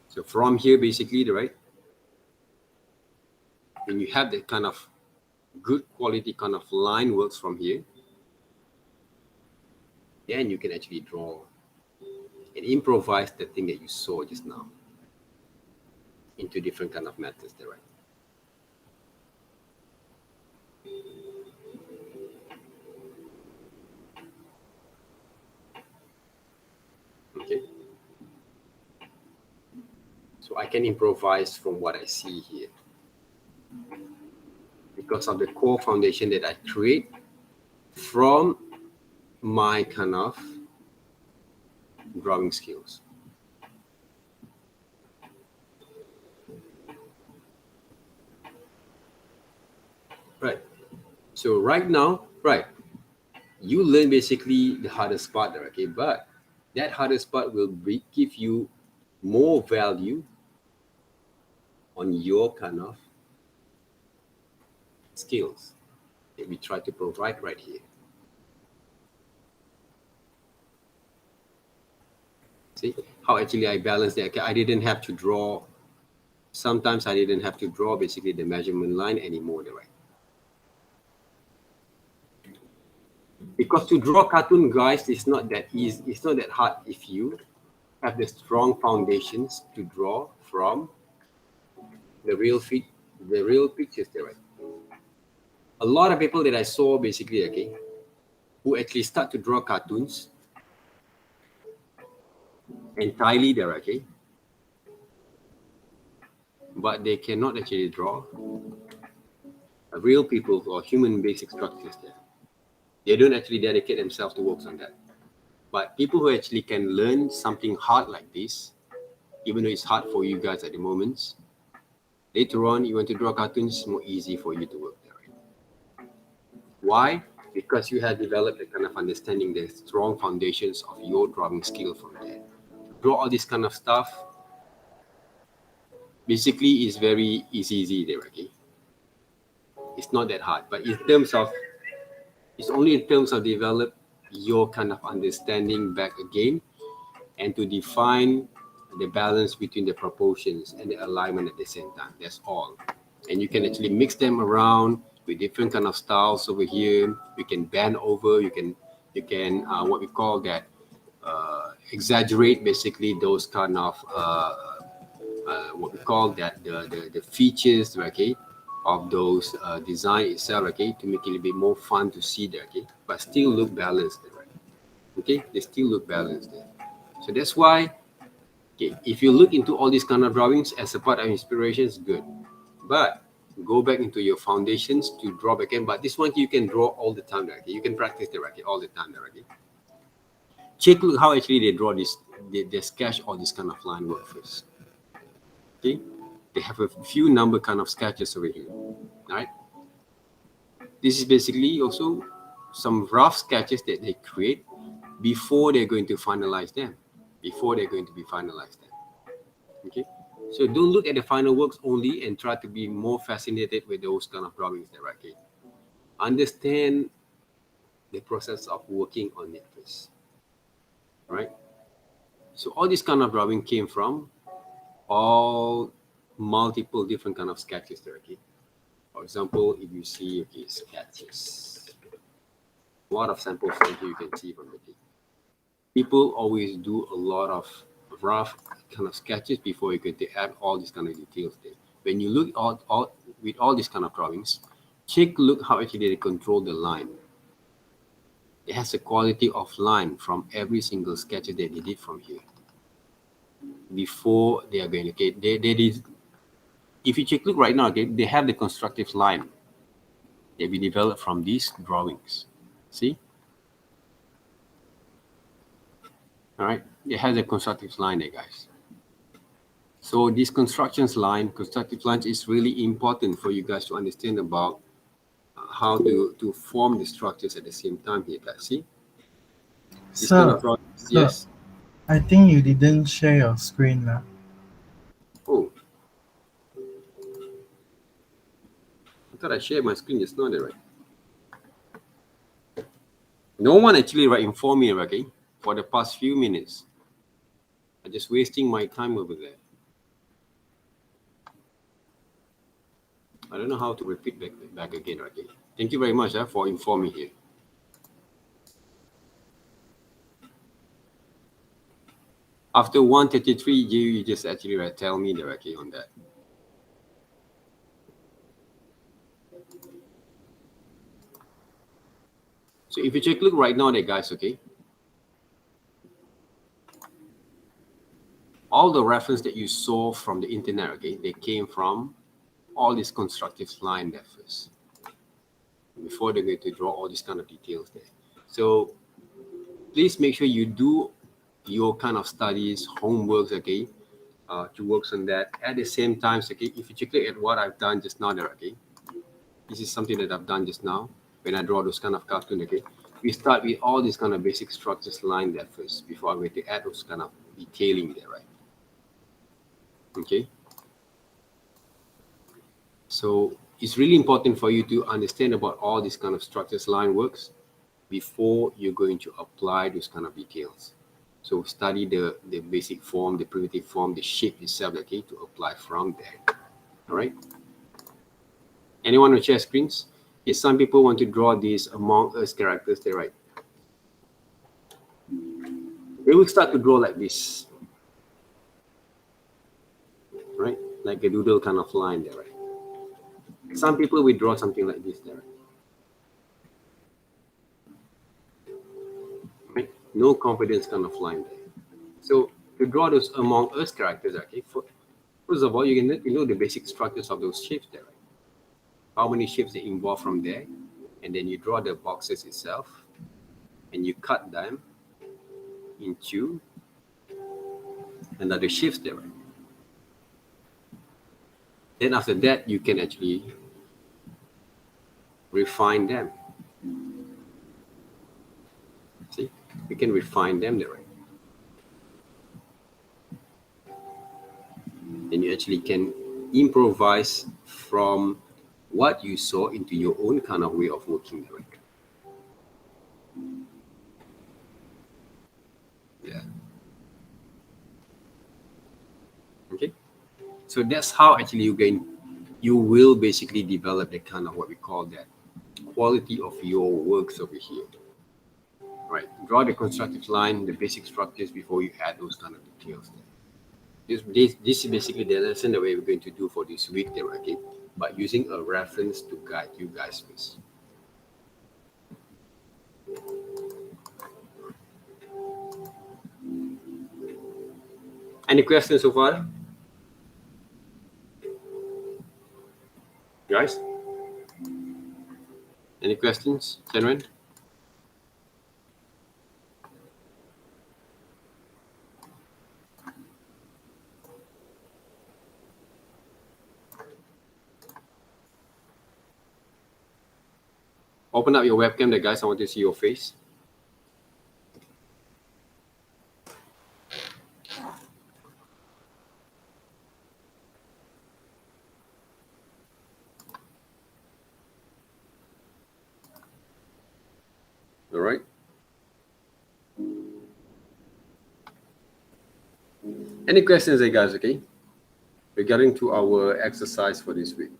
So from here, basically, right, when you have that kind of good quality kind of line works from here, then you can actually draw and improvise the thing that you saw just now into different kind of methods there, right? Okay. So I can improvise from what I see here because of the core foundation that I create from my kind of drawing skills. Right. So right now, right, you learn basically the hardest part there, okay? But that hardest part will give you more value on your kind of skills that we try to provide right here. See how actually I balance that. Okay, I didn't have to draw. Sometimes I didn't have to draw basically the measurement line anymore, right? Because to draw cartoon, guys, it's not that easy. It's not that hard if you have the strong foundations to draw from the real pictures there, right? A lot of people that I saw basically, okay, who actually start to draw cartoons entirely there, okay, but they cannot actually draw real people or human basic structures there. They don't actually dedicate themselves to work on that. But people who actually can learn something hard like this, even though it's hard for you guys at the moment, later on you want to draw cartoons, it's more easy for you to work there. Right? Why? Because you have developed a kind of understanding, the strong foundations of your drawing skill from there. Draw all this kind of stuff, basically is very easy there, okay? It's not that hard, but in terms of, it's only in terms of develop your kind of understanding back again and to define the balance between the proportions and the alignment at the same time. That's all. And you can actually mix them around with different kind of styles over here. You can bend over, you can what we call that, exaggerate basically those kind of what we call that the features, okay, of those design itself, okay, to make it a bit more fun to see there, okay, but still look balanced there, right? Okay, they still look balanced there. So that's why, okay, if you look into all these kind of drawings as a part of inspiration, it's good, but go back into your foundations to draw back in. But this one you can draw all the time there, okay? You can practice there, okay, all the time there, okay? Check look how actually they draw this, they sketch all this kind of line work first. Okay, they have a few number kind of sketches over here. All right, this is basically also some rough sketches that they create before they're going to finalize them, okay? So don't look at the final works only and try to be more fascinated with those kind of drawings there, okay? Understand the process of working on it first. All right, so all this kind of drawing came from all multiple different kind of sketches there, okay? For example, if you see, okay, sketches, a lot of samples here you can see from the okay? People always do a lot of rough kind of sketches before you get to add all these kind of details there. When you look with all these kind of drawings, look how actually they control the line. It has a quality of line from every single sketch that they did from here. Before they are going, okay, they did. If you look right now, okay, they have the constructive line that we developed from these drawings. See? All right, it has a constructive line there, guys. So this constructive lines is really important for you guys to understand about how to form the structures at the same time here, guys. See? This Sir, yes. I think you didn't share your screen now. Oh, I thought I shared my screen just now, right? No one actually informed me, okay, for the past few minutes. I'm just wasting my time over there. I don't know how to repeat back again, okay? Thank you very much for informing here. After 133, you just actually tell me directly on that. So if you look right now there, guys, okay? All the reference that you saw from the internet, okay, they came from all these constructive line there first, before they're going to draw all these kind of details there. So please make sure you do your kind of studies, homeworks, okay, to work on that. At the same time, okay, if you look at what I've done just now there, okay, this is something that I've done just now when I draw those kind of cartoon, okay. we start with all these kind of basic structures line there first before I'm going to add those kind of detailing there, right? Okay. So it's really important for you to understand about all these kind of structures line works before you're going to apply those kind of details. So study the basic form, the primitive form, the shape itself, okay, to apply from there. All right. Anyone want to share screens? Yes, some people want to draw these Among Us characters there, right? They will start to draw like this, right? Like a doodle kind of line there, right? Some people will draw something like this there, right? No confidence kind of line there. So to draw those Among Us characters, okay, first of all, you can know the basic structures of those shapes there, right? How many shapes they involve from there, and then you draw the boxes itself, and you cut them into another shapes there, right? Then after that, you can actually refine them. See, you can refine them there, right? Then you actually can improvise from what you saw into your own kind of way of working there, right? Yeah. Okay. So that's how actually you will basically develop the kind of what we call that quality of your works over here. Right. Draw the constructive line, the basic structures before you add those kind of details. This is basically the lesson that we're going to do for this week there, okay? But using a reference to guide you guys with. Any questions so far? Guys? Any questions, Senwen? Open up your webcam there, guys. I want to see your face. All right. Any questions, guys? Okay. Regarding to our exercise for this week.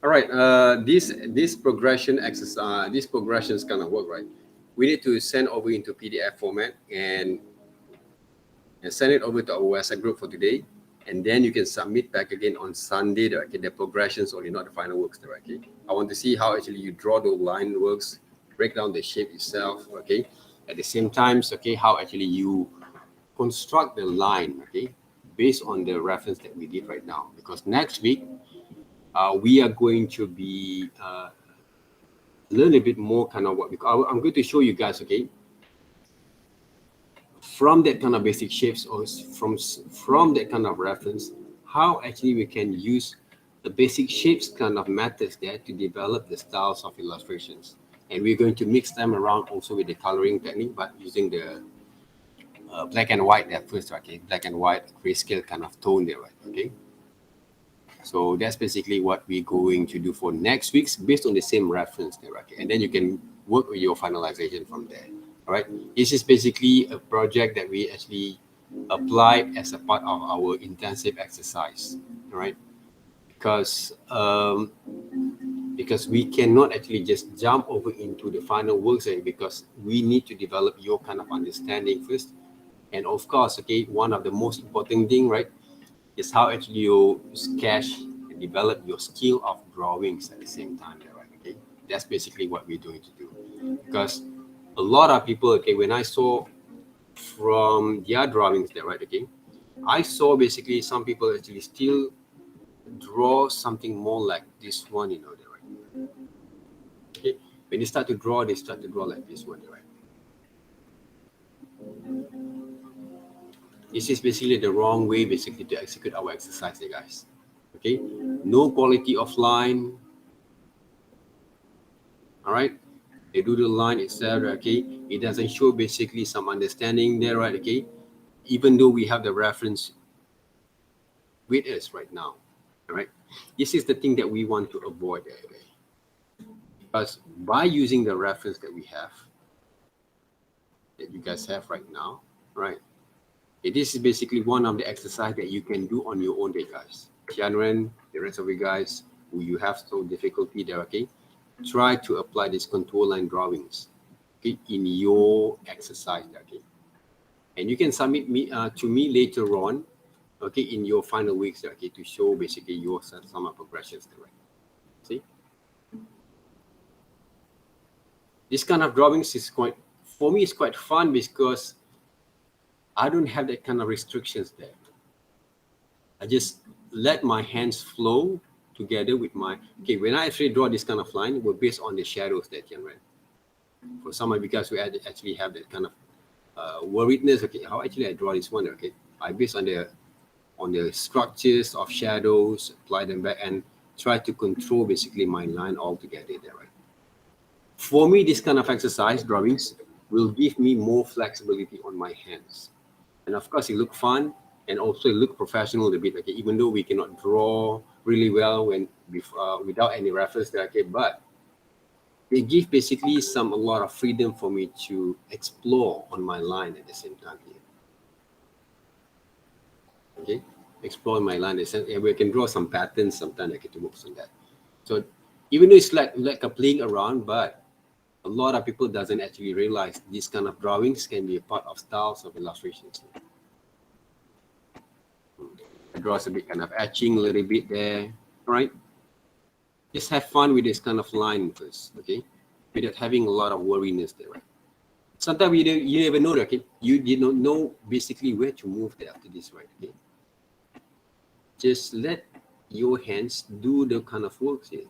All right. This progression exercise, these progressions kind of work, right? We need to send over into PDF format and send it over to our WhatsApp group for today. And then you can submit back again on Sunday, okay, the progressions only, not the final works there, okay? I want to see how actually you draw the line works, break down the shape itself, okay? At the same time, okay, how actually you construct the line, okay, based on the reference that we did right now. Because next week, we are going to be learn a bit more kind of what I'm going to show you guys, okay, from that kind of basic shapes or from that kind of reference, how actually we can use the basic shapes kind of methods there to develop the styles of illustrations. And we're going to mix them around also with the coloring technique, but using the black and white there first, okay? Black and white, grayscale kind of tone there, right? Okay. So that's basically what we're going to do for next week's based on the same reference there, okay? And then you can work with your finalization from there. All right. This is basically a project that we actually applied as a part of our intensive exercise. All right. Because we cannot actually just jump over into the final works, because we need to develop your kind of understanding first. And of course, okay, one of the most important thing, right, is how actually you sketch and develop your skill of drawings at the same time, right? Okay. That's basically what we're going to do. Because a lot of people, okay, when I saw from their drawings there, right, okay, I saw basically some people actually still draw something more like this one, there, right? Okay, when they start to draw, they start to draw like this one, right? This is basically the wrong way basically to execute our exercise there, guys. Okay, no quality of line. All right, they do the line itself, okay, it doesn't show basically some understanding there, right? Okay, even though we have the reference with us right now. All right, this is the thing that we want to avoid, okay? Because by using the reference that we have, that you guys have right now, right? This is basically one of the exercise that you can do on your own day, guys. Tianren, the rest of you guys who you have some difficulty there, okay? Try to apply these contour line drawings, okay, in your exercise, okay? And you can submit to me later on, okay, in your final weeks, okay, to show basically your summer progressions, right? See? This kind of drawings is quite, for me, it's quite fun because I don't have that kind of restrictions there. I just let my hands flow together with my, okay, when I actually draw this kind of line, we're based on the shadows that you read. For some of you guys who actually have that kind of worriedness, okay, how actually I draw this one, okay, I based on the structures of shadows, apply them back and try to control basically my line altogether there, right? For me, this kind of exercise drawings will give me more flexibility on my hands. And of course, it look fun and also look professional a bit, okay, even though we cannot draw really well when without any reference there, okay, but they give basically a lot of freedom for me to explore on my line at the same time here. Okay, explore my line, and we can draw some patterns sometimes, okay, to work on that. So even though it's like a playing around, but a lot of people doesn't actually realize these kind of drawings can be a part of styles of illustrations. I draw a bit kind of etching a little bit there, right? Just have fun with this kind of line first, okay? Without having a lot of worriness there, right? Sometimes you never know, okay? You did not know basically where to move there after this, right? Okay? Just let your hands do the kind of work here.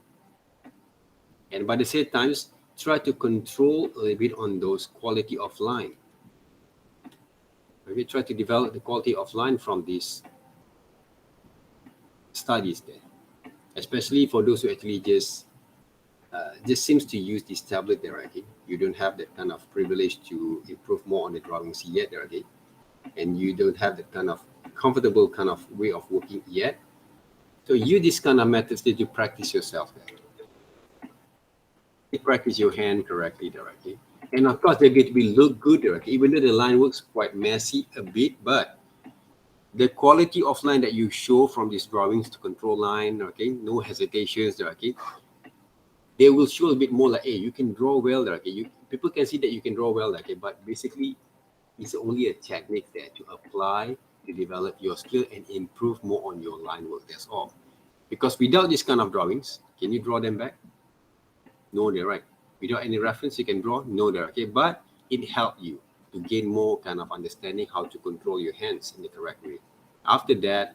And by the same times, try to control a little bit on those quality of line. Okay, try to develop the quality of line from these studies there, especially for those who actually just seems to use this tablet there, okay? You don't have that kind of privilege to improve more on the drawings yet there, okay? And you don't have that kind of comfortable kind of way of working yet. So use this kind of methods that you practice yourself there. You practice your hand correctly there, okay? And of course, they're going to be look good there, okay? Even though the line works quite messy a bit, but the quality of line that you show from these drawings to control line, okay? No hesitations there, okay? They will show a bit more like, hey, you can draw well there, okay? People can see that you can draw well, okay? But basically, it's only a technique there to apply to develop your skill and improve more on your line work, that's all. Because without this kind of drawings, can you draw them back? No, they're right. Without any reference, you can draw? No, they're okay. But it helped you to gain more kind of understanding how to control your hands in the correct way. After that,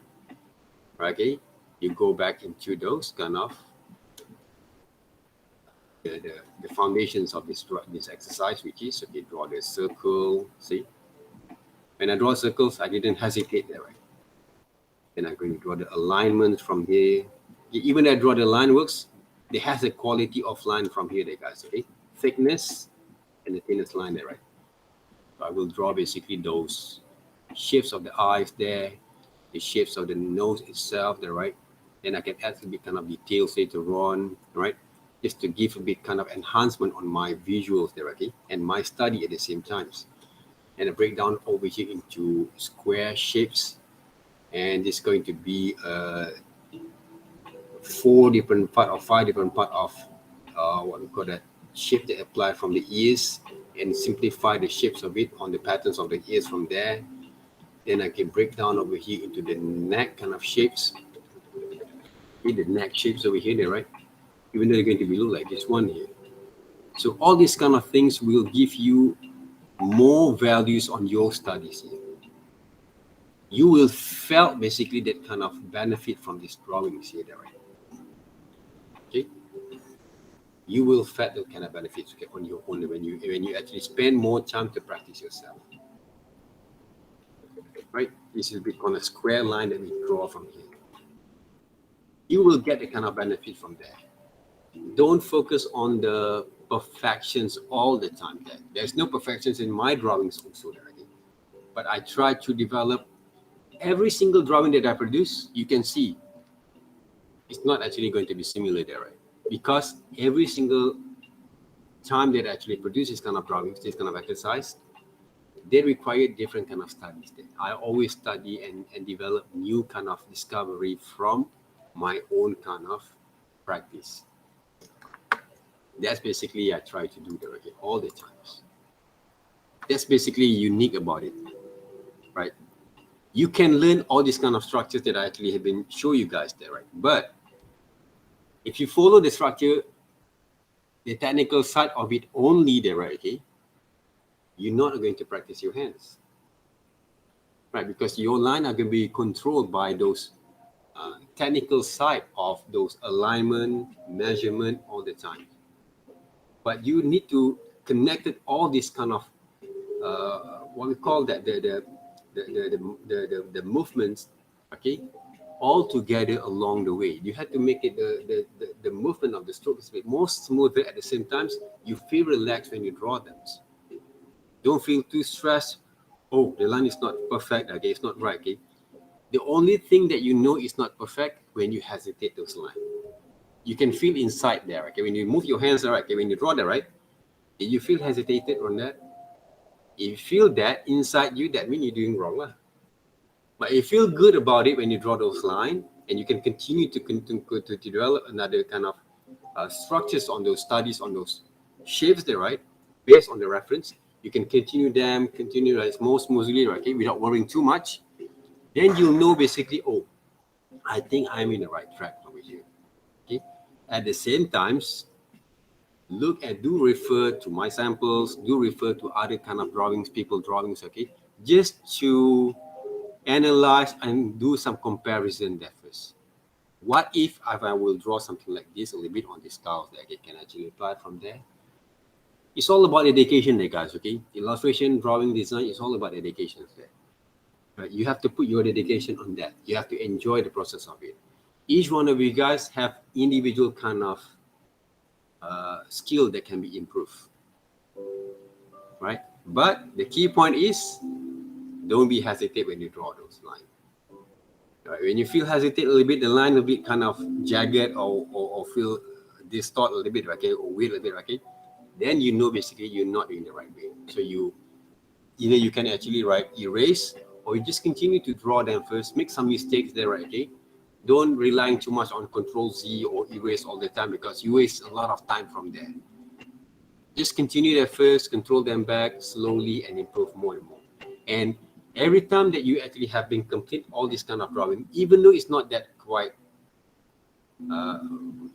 okay, you go back into those kind of the foundations of this exercise, which is, okay, draw the circle, see? When I draw circles, I didn't hesitate there, right? Then I'm going to draw the alignment from here. Even though I draw the line works, it has a quality of line from here there, guys, okay? Thickness and the thinnest line there, right? So I will draw basically those shapes of the eyes there, the shapes of the nose itself there, right? Then I can add a bit kind of details later on, right? Just to give a bit kind of enhancement on my visuals there, okay? And my study at the same times. And a breakdown over here into square shapes. And it's going to be 4 different part or 5 different part of what we call that shape that apply from the ears and simplify the shapes of it on the patterns of the ears from there. Then I can break down over here into the neck kind of shapes. See the neck shapes over here, there, right? Even though they're going to be look like this one here. So all these kind of things will give you more values on your studies here. You will felt basically that kind of benefit from these drawings here, there, right? Okay. You will felt that kind of benefits, okay, on your own when you actually spend more time to practice yourself. right? This is on a square line that we draw from here. You will get a kind of benefit from there. Don't focus on the perfections all the time. There's no perfections in my drawings also, okay? But I try to develop every single drawing that I produce. You can see it's not actually going to be similar there, right? Because every single time that I actually produce this kind of drawings, this kind of exercise, they require different kind of studies. I always study and develop new kind of discovery from my own kind of practice. That's basically I try to do that, okay, all the times. That's basically unique about it, right? You can learn all these kind of structures that I actually have been show you guys there, right? But if you follow the structure, the technical side of it only there, right, okay, you're not going to practice your hands, right? Because your line are going to be controlled by those technical side of those alignment, measurement all the time. But you need to connect it, all this kind of what we call that the movements, okay, all together along the way. You have to make it the movement of the strokes a bit more smoother. At the same time, you feel relaxed when you draw them. Don't feel too stressed. Oh, the line is not perfect. Okay, it's not right. Okay, the only thing that you know is not perfect when you hesitate those lines. You can feel inside there. Okay, when you move your hands, right? Okay, when you draw that, right? If you feel hesitated on that, if you feel that inside you, that means you're doing wrong, lah. But if you feel good about it when you draw those lines, and you can continue to develop another kind of structures on those studies, on those shapes there, right? Based on the reference, you can continue like more smoothly, right? Okay, without worrying too much. Then you'll know basically, oh, I think I'm in the right track over here. Okay. At the same times, do refer to my samples, do refer to other kind of drawings, people drawings, okay? Just to analyze and do some comparison there first. What if I will draw something like this a little bit on the styles that I can actually apply from there? It's all about dedication there, guys, okay? Illustration, drawing, design is all about dedication there. Right? You have to put your dedication on that. You have to enjoy the process of it. Each one of you guys have individual kind of skill that can be improved, right? But the key point is, don't be hesitate when you draw those lines. Right? When you feel hesitate a little bit, the line will be kind of jagged or feel distort a little bit, okay, or weird a little bit, okay, then you know basically you're not doing the right way. So either you can actually erase, or you just continue to draw them first, make some mistakes there, right, okay? Don't rely too much on Control Z or erase all the time, because you waste a lot of time from there. Just continue there first, control them back slowly, and improve more and more. And every time that you actually have been complete all this kind of drawing, even though it's not that quite,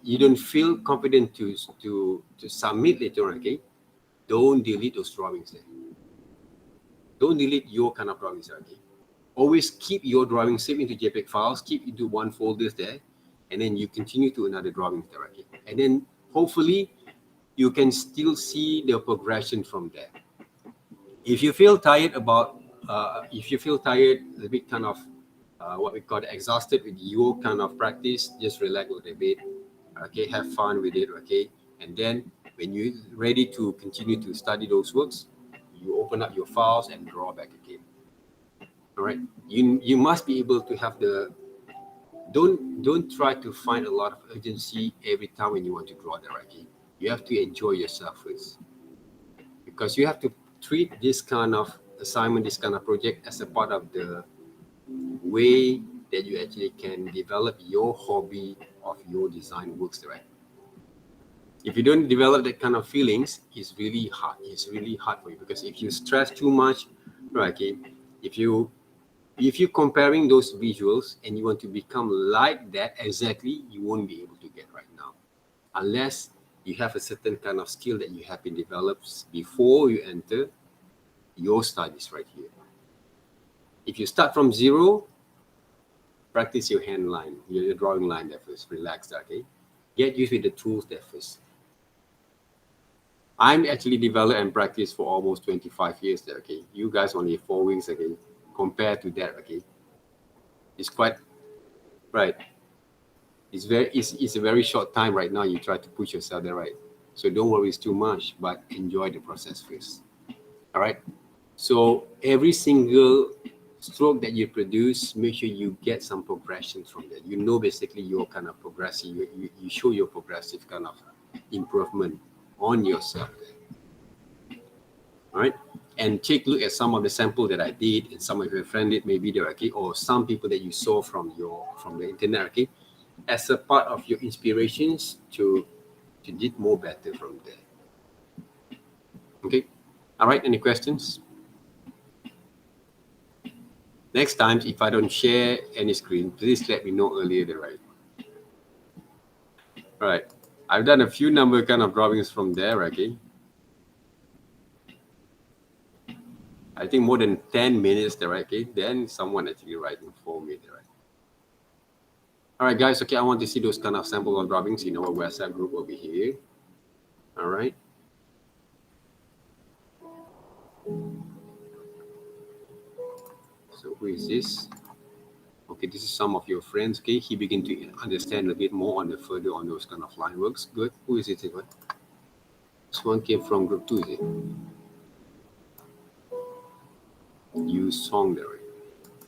you don't feel confident to submit later on, okay? Don't delete those drawings there. Don't delete your kind of drawings, okay? Always keep your drawing saved into JPEG files, keep into one folder there, and then you continue to another drawing there, okay? And then hopefully you can still see the progression from there. If you feel tired a bit kind of what we call exhausted with your kind of practice, just relax a little bit, okay? Have fun with it, okay? And then when you're ready to continue to study those works, you open up your files and draw back again. All right, you must be able to have don't try to find a lot of urgency every time when you want to draw the writing. You have to enjoy yourself first, because you have to treat this kind of assignment, this kind of project as a part of the way that you actually can develop your hobby of your design works, right? If you don't develop that kind of feelings, it's really hard. It's really hard for you, because if you stress too much, right? Okay, if you're comparing those visuals and you want to become like that exactly, you won't be able to get right now, unless you have a certain kind of skill that you have been developed before you enter your studies right here. If you start from zero, practice your hand line, your drawing line there first. Relax, okay? Get used with the tools there first. I'm actually developed and practiced for almost 25 years there, okay? You guys only 4 weeks, okay? compared to that, okay? It's quite, right. It's a very short time right now. You try to push yourself there, right? So don't worry it's too much, but enjoy the process first. All right. So every single stroke that you produce, make sure you get some progression from that. You know, basically you're kind of progressing. You show your progressive kind of improvement on yourself there. All right. And take a look at some of the sample that I did and some of your friends did maybe there, okay, or some people that you saw from the internet, okay, as a part of your inspirations to did more better from there. Okay. All right. Any questions? Next time, if I don't share any screen, please let me know earlier, right? All right. I've done a few number kind of drawings from there, okay? I think more than 10 minutes there, okay? Then someone actually writing for me there, right? All right, guys, okay, I want to see those kind of sample of drawings in our WhatsApp group over here. All right. So who is this? Okay, this is some of your friends, okay? He begin to understand a bit more on the further on those kind of line works. Good. Who is it? This one came from group 2, is it? You song there, right?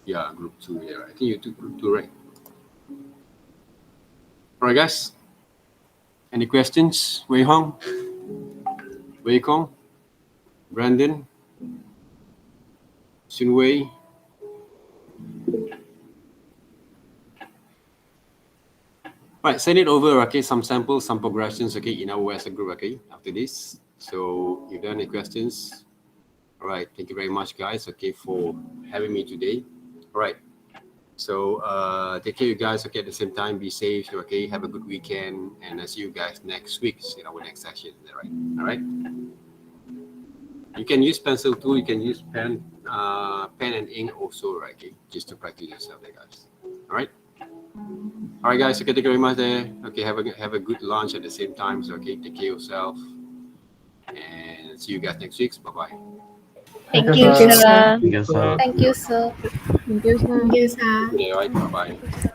Yeah, group 2, yeah. I think you took group 2, right? All right, guys. Any questions? Wei Hong? Wei Kong? Brandon? Sun Wei? Right, send it over, okay? Some samples, some progressions, okay, in our WhatsApp group, okay, after this. So, if there are any questions, all right, thank you very much, guys, okay, for having me today. All right, so take care, you guys, okay, at the same time, be safe, okay, have a good weekend, and I'll see you guys next week in our next session, all right? You can use pencil too, you can use pen and ink also, right, okay, just to practice yourself there, guys, all right? All right, guys, okay, thank you very much there. Okay, have a good lunch at the same time, so okay, take care of yourself, and see you guys next week, bye-bye. Thank you, sir. Thank you, sir. Thank you, sir. Thank you, sir. Thank you, sir. Good day, all right, bye-bye.